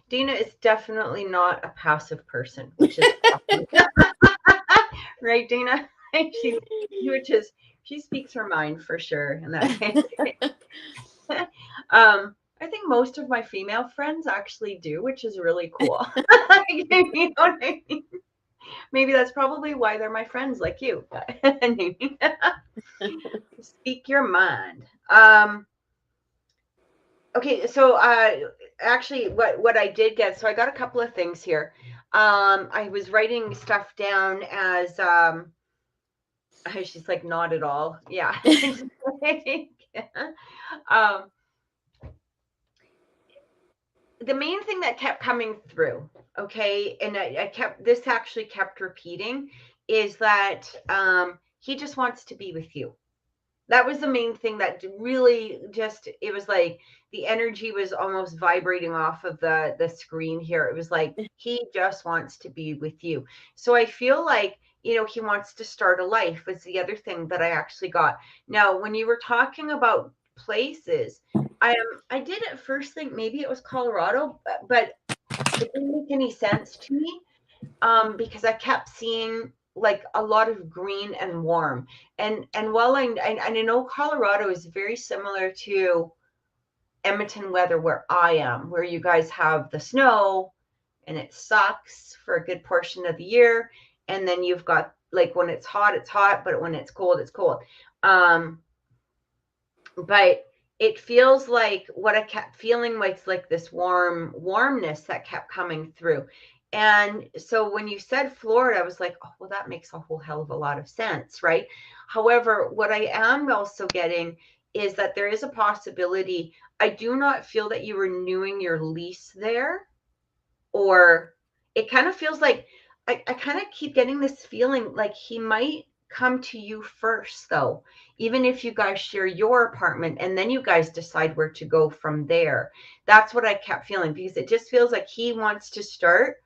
Dina is definitely not a passive person, which is awesome. Right, Dina? She speaks her mind for sure, and that. I think most of my female friends actually do, which is really cool. You know what I mean? Maybe that's probably why they're my friends, like you. Speak your mind. Okay, so actually, what I did get, so I got a couple of things here. I was writing stuff down as she's like, not at all. Yeah. um, the main thing that kept coming through, okay, and this actually kept repeating, is that he just wants to be with you. That was the main thing that really just, it was like the energy was almost vibrating off of the screen here. It was like, he just wants to be with you. So I feel like, you know, he wants to start a life, was the other thing that I actually got. Now, when you were talking about places, I did at first think maybe it was Colorado, but it didn't make any sense to me, because I kept seeing like a lot of green and warm, and while I know Colorado is very similar to Edmonton weather where I am, where you guys have the snow and it sucks for a good portion of the year, and then you've got, like, when it's hot, but when it's cold, it's cold. But it feels like what I kept feeling like this warmness that kept coming through. And so when you said Florida, I was like, oh, well, that makes a whole hell of a lot of sense, right? However, what I am also getting is that there is a possibility. I do not feel that you're renewing your lease there, or it kind of feels like I kind of keep getting this feeling like he might come to you first, though, even if you guys share your apartment and then you guys decide where to go from there. That's what I kept feeling, because it just feels like he wants to start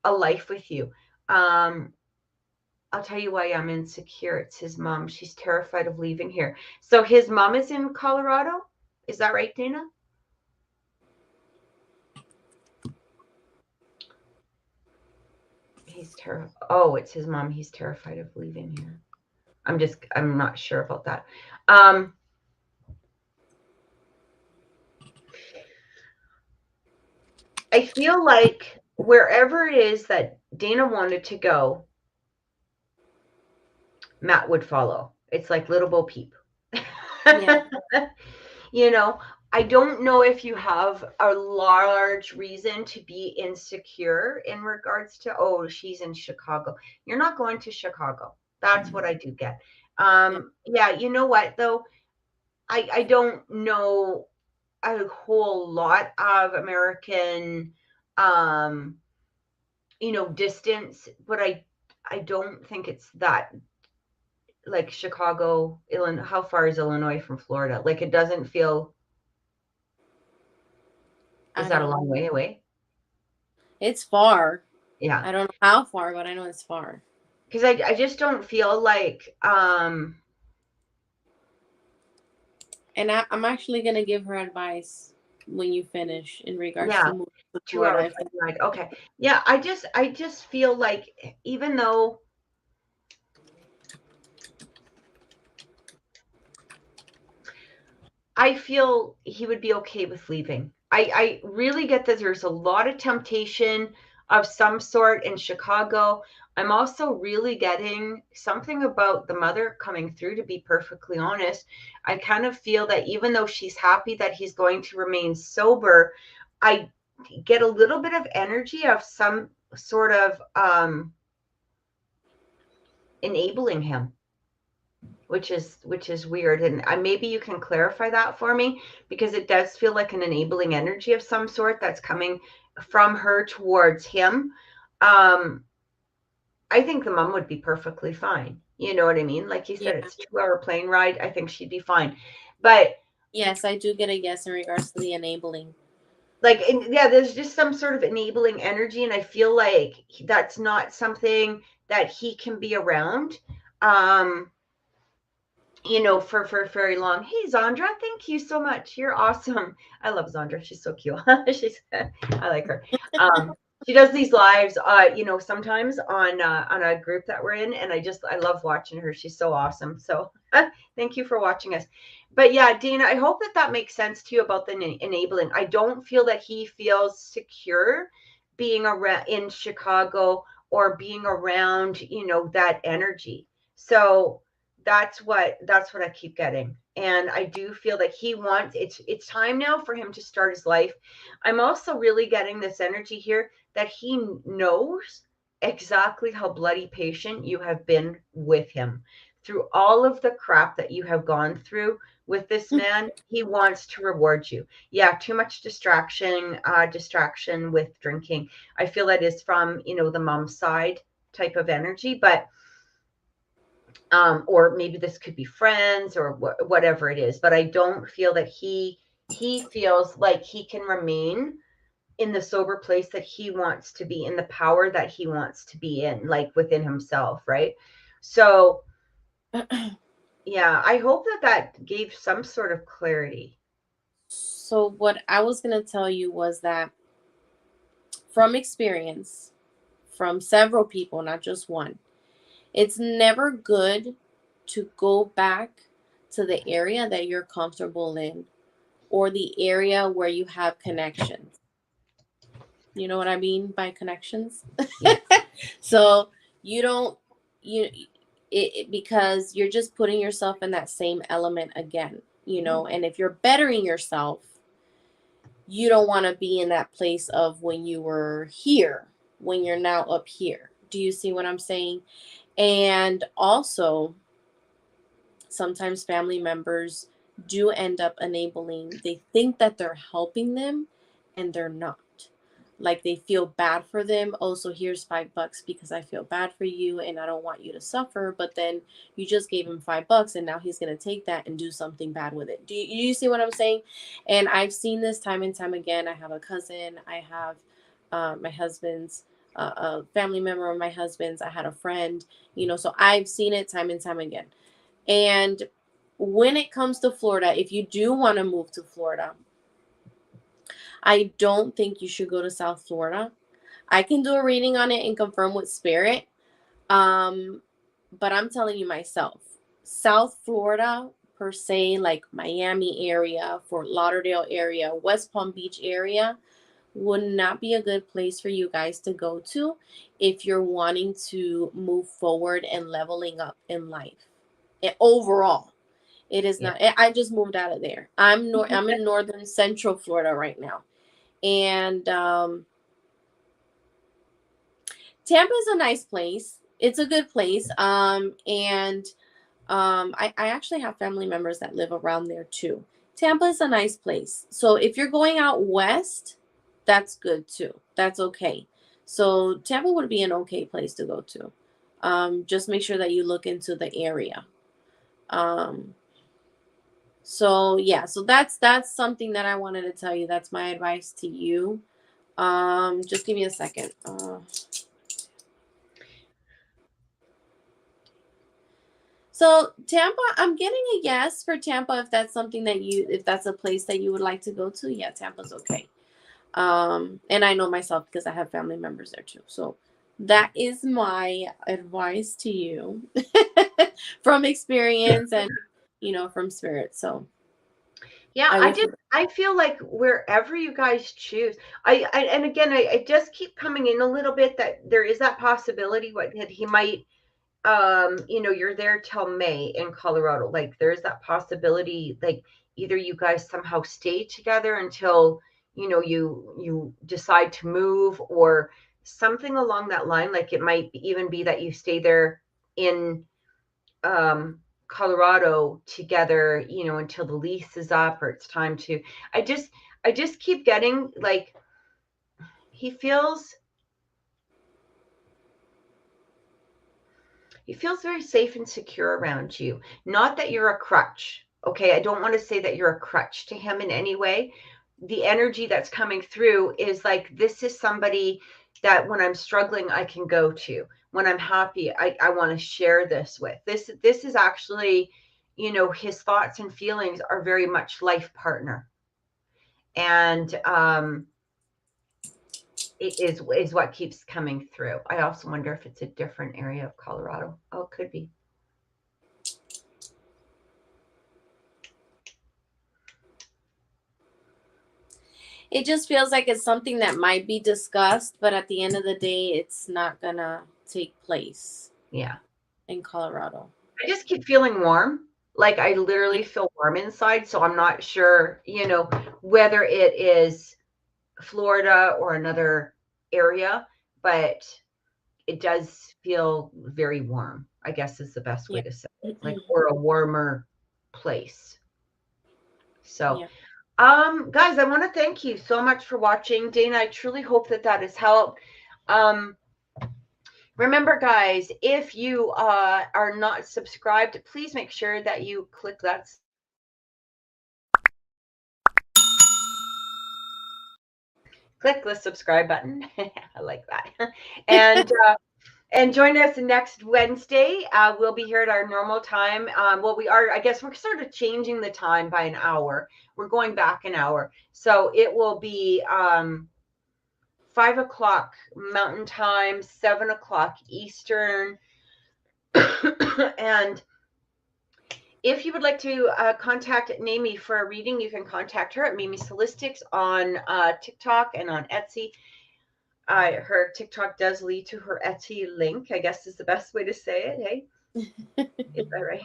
a life with you. I'll tell you why I'm insecure. It's his mom. She's terrified of leaving here. So his mom is in Colorado. Is that right, Dana? He's terrified. Oh, it's his mom. He's terrified of leaving here. I'm not sure about that. I feel like wherever it is that Dana wanted to go, Matt would follow. It's like little Bo Peep. Yeah. You know, I don't know if you have a large reason to be insecure in regards to, oh, she's in Chicago. You're not going to Chicago. That's what I do get. Yeah, you know what though? I don't know a whole lot of American distance, but I don't think it's that, like Chicago, Illinois. How far is Illinois from Florida? Like, it doesn't feel. Is I that a don't long know. way away? It's far. Yeah. I don't know how far, but I know it's far. Because I just don't feel like And I'm actually gonna give her advice when you finish in regards yeah, to moving to 2 hour Florida. plane ride. Okay. Yeah, I just feel like, even though I feel he would be okay with leaving. I really get that there's a lot of temptation of some sort in Chicago. I'm also really getting something about the mother coming through, to be perfectly honest. I kind of feel that even though she's happy that he's going to remain sober, I get a little bit of energy of some sort of enabling him, which is weird. And maybe you can clarify that for me, because it does feel like an enabling energy of some sort that's coming from her towards him. I think the mom would be perfectly fine. You know what I mean? Like you Yeah. said, it's a 2 hour plane ride. I think she'd be fine. But Yes, I do get a yes in regards to the enabling. like, yeah, there's just some sort of enabling energy, and I feel like that's not something that he can be around. For very long. Hey, Zandra, thank you so much. You're awesome. I love Zandra. She's so cute. I like her. She does these lives, sometimes on a group that we're in, and I love watching her. She's so awesome. So thank you for watching us. But yeah, Dana, I hope that makes sense to you about the enabling. I don't feel that he feels secure being around in Chicago, or being around, that energy. So that's what I keep getting. And I do feel that he wants, it's time now for him to start his life. I'm also really getting this energy here that he knows exactly how bloody patient you have been with him through all of the crap that you have gone through with this man. He wants to reward you. Yeah, too much distraction with drinking. I feel that is from, the mom side type of energy, but or maybe this could be friends, or whatever it is. But I don't feel that he feels like he can remain in the sober place that he wants to be, in the power that he wants to be in, like within himself, right? So yeah, I hope that gave some sort of clarity. So what I was gonna tell you was that, from experience, from several people, not just one, it's never good to go back to the area that you're comfortable in, or the area where you have connections. You know what I mean by connections? Yes. So you don't, you because you're just putting yourself in that same element again, and if you're bettering yourself, you don't want to be in that place of when you were here, when you're now up here. Do you see what I'm saying? And also, sometimes family members do end up enabling. They think that they're helping them, and they're not. like they feel bad for them. Oh, so here's $5 because I feel bad for you and I don't want you to suffer. But then you just gave him $5 and now he's going to take that and do something bad with it. Do you see what I'm saying? And I've seen this time and time again. I have a cousin, I have my husband's a family member of my husband's. I had a friend, so I've seen it time and time again. And when it comes to Florida, if you do want to move to Florida, I don't think you should go to South Florida. I can do a reading on it and confirm with spirit. But I'm telling you myself, South Florida per se, like Miami area, Fort Lauderdale area, West Palm Beach area, would not be a good place for you guys to go to if you're wanting to move forward and leveling up in life. Overall, it is not. I just moved out of there. I'm in northern central Florida right now. And Tampa is a nice place. It's a good place. I actually have family members that live around there too. Tampa is a nice place. So if you're going out west, that's good too. That's okay. So Tampa would be an okay place to go to. Just make sure that you look into the area. So that's something that I wanted to tell you. That's my advice to you. Just give me a second. So Tampa, I'm getting a yes for Tampa if that's something that if that's a place that you would like to go to. Yeah, Tampa's okay. And I know myself because I have family members there too. So that is my advice to you from experience and from spirit. So yeah, I feel like wherever you guys choose, and again, I just keep coming in a little bit that there is that possibility that he might, you're there till May in Colorado. Like there's that possibility, like either you guys somehow stay together until, you decide to move or something along that line. Like it might even be that you stay there in, Colorado together, until the lease is up or it's time to. I just keep getting like he feels very safe and secure around you. Not that you're a crutch. Okay, I don't want to say that you're a crutch to him in any way. The energy that's coming through is like this is somebody that when I'm struggling I can go to. When I'm happy, I want to share this with. This is actually, his thoughts and feelings are very much life partner. And it is what keeps coming through. I also wonder if it's a different area of Colorado. Oh, it could be. It just feels like it's something that might be discussed, but at the end of the day, it's not gonna take place. Yeah. In Colorado. I just keep feeling warm. Like I literally feel warm inside. So I'm not sure, whether it is Florida or another area, but it does feel very warm, I guess is the best way to say it. Like, or a warmer place. So, guys, I want to thank you so much for watching. Dana, I truly hope that has helped. Remember, guys, if you are not subscribed, please make sure that you click that. Click the subscribe button. I like that. And join us next Wednesday. We'll be here at our normal time. I guess we're sort of changing the time by an hour. We're going back an hour. So it will be 5 o'clock Mountain Time, 7 o'clock Eastern. And if you would like to contact Naomi for a reading, you can contact her at Mimi's Holistics on TikTok and on Etsy. Her TikTok does lead to her Etsy link, I guess is the best way to say it. Hey, is that right?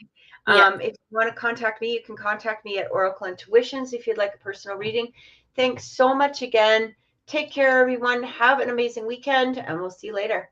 Yeah. If you want to contact me, you can contact me at Oracle Intuitions if you'd like a personal reading. Thanks so much again. Take care, everyone. Have an amazing weekend, and we'll see you later.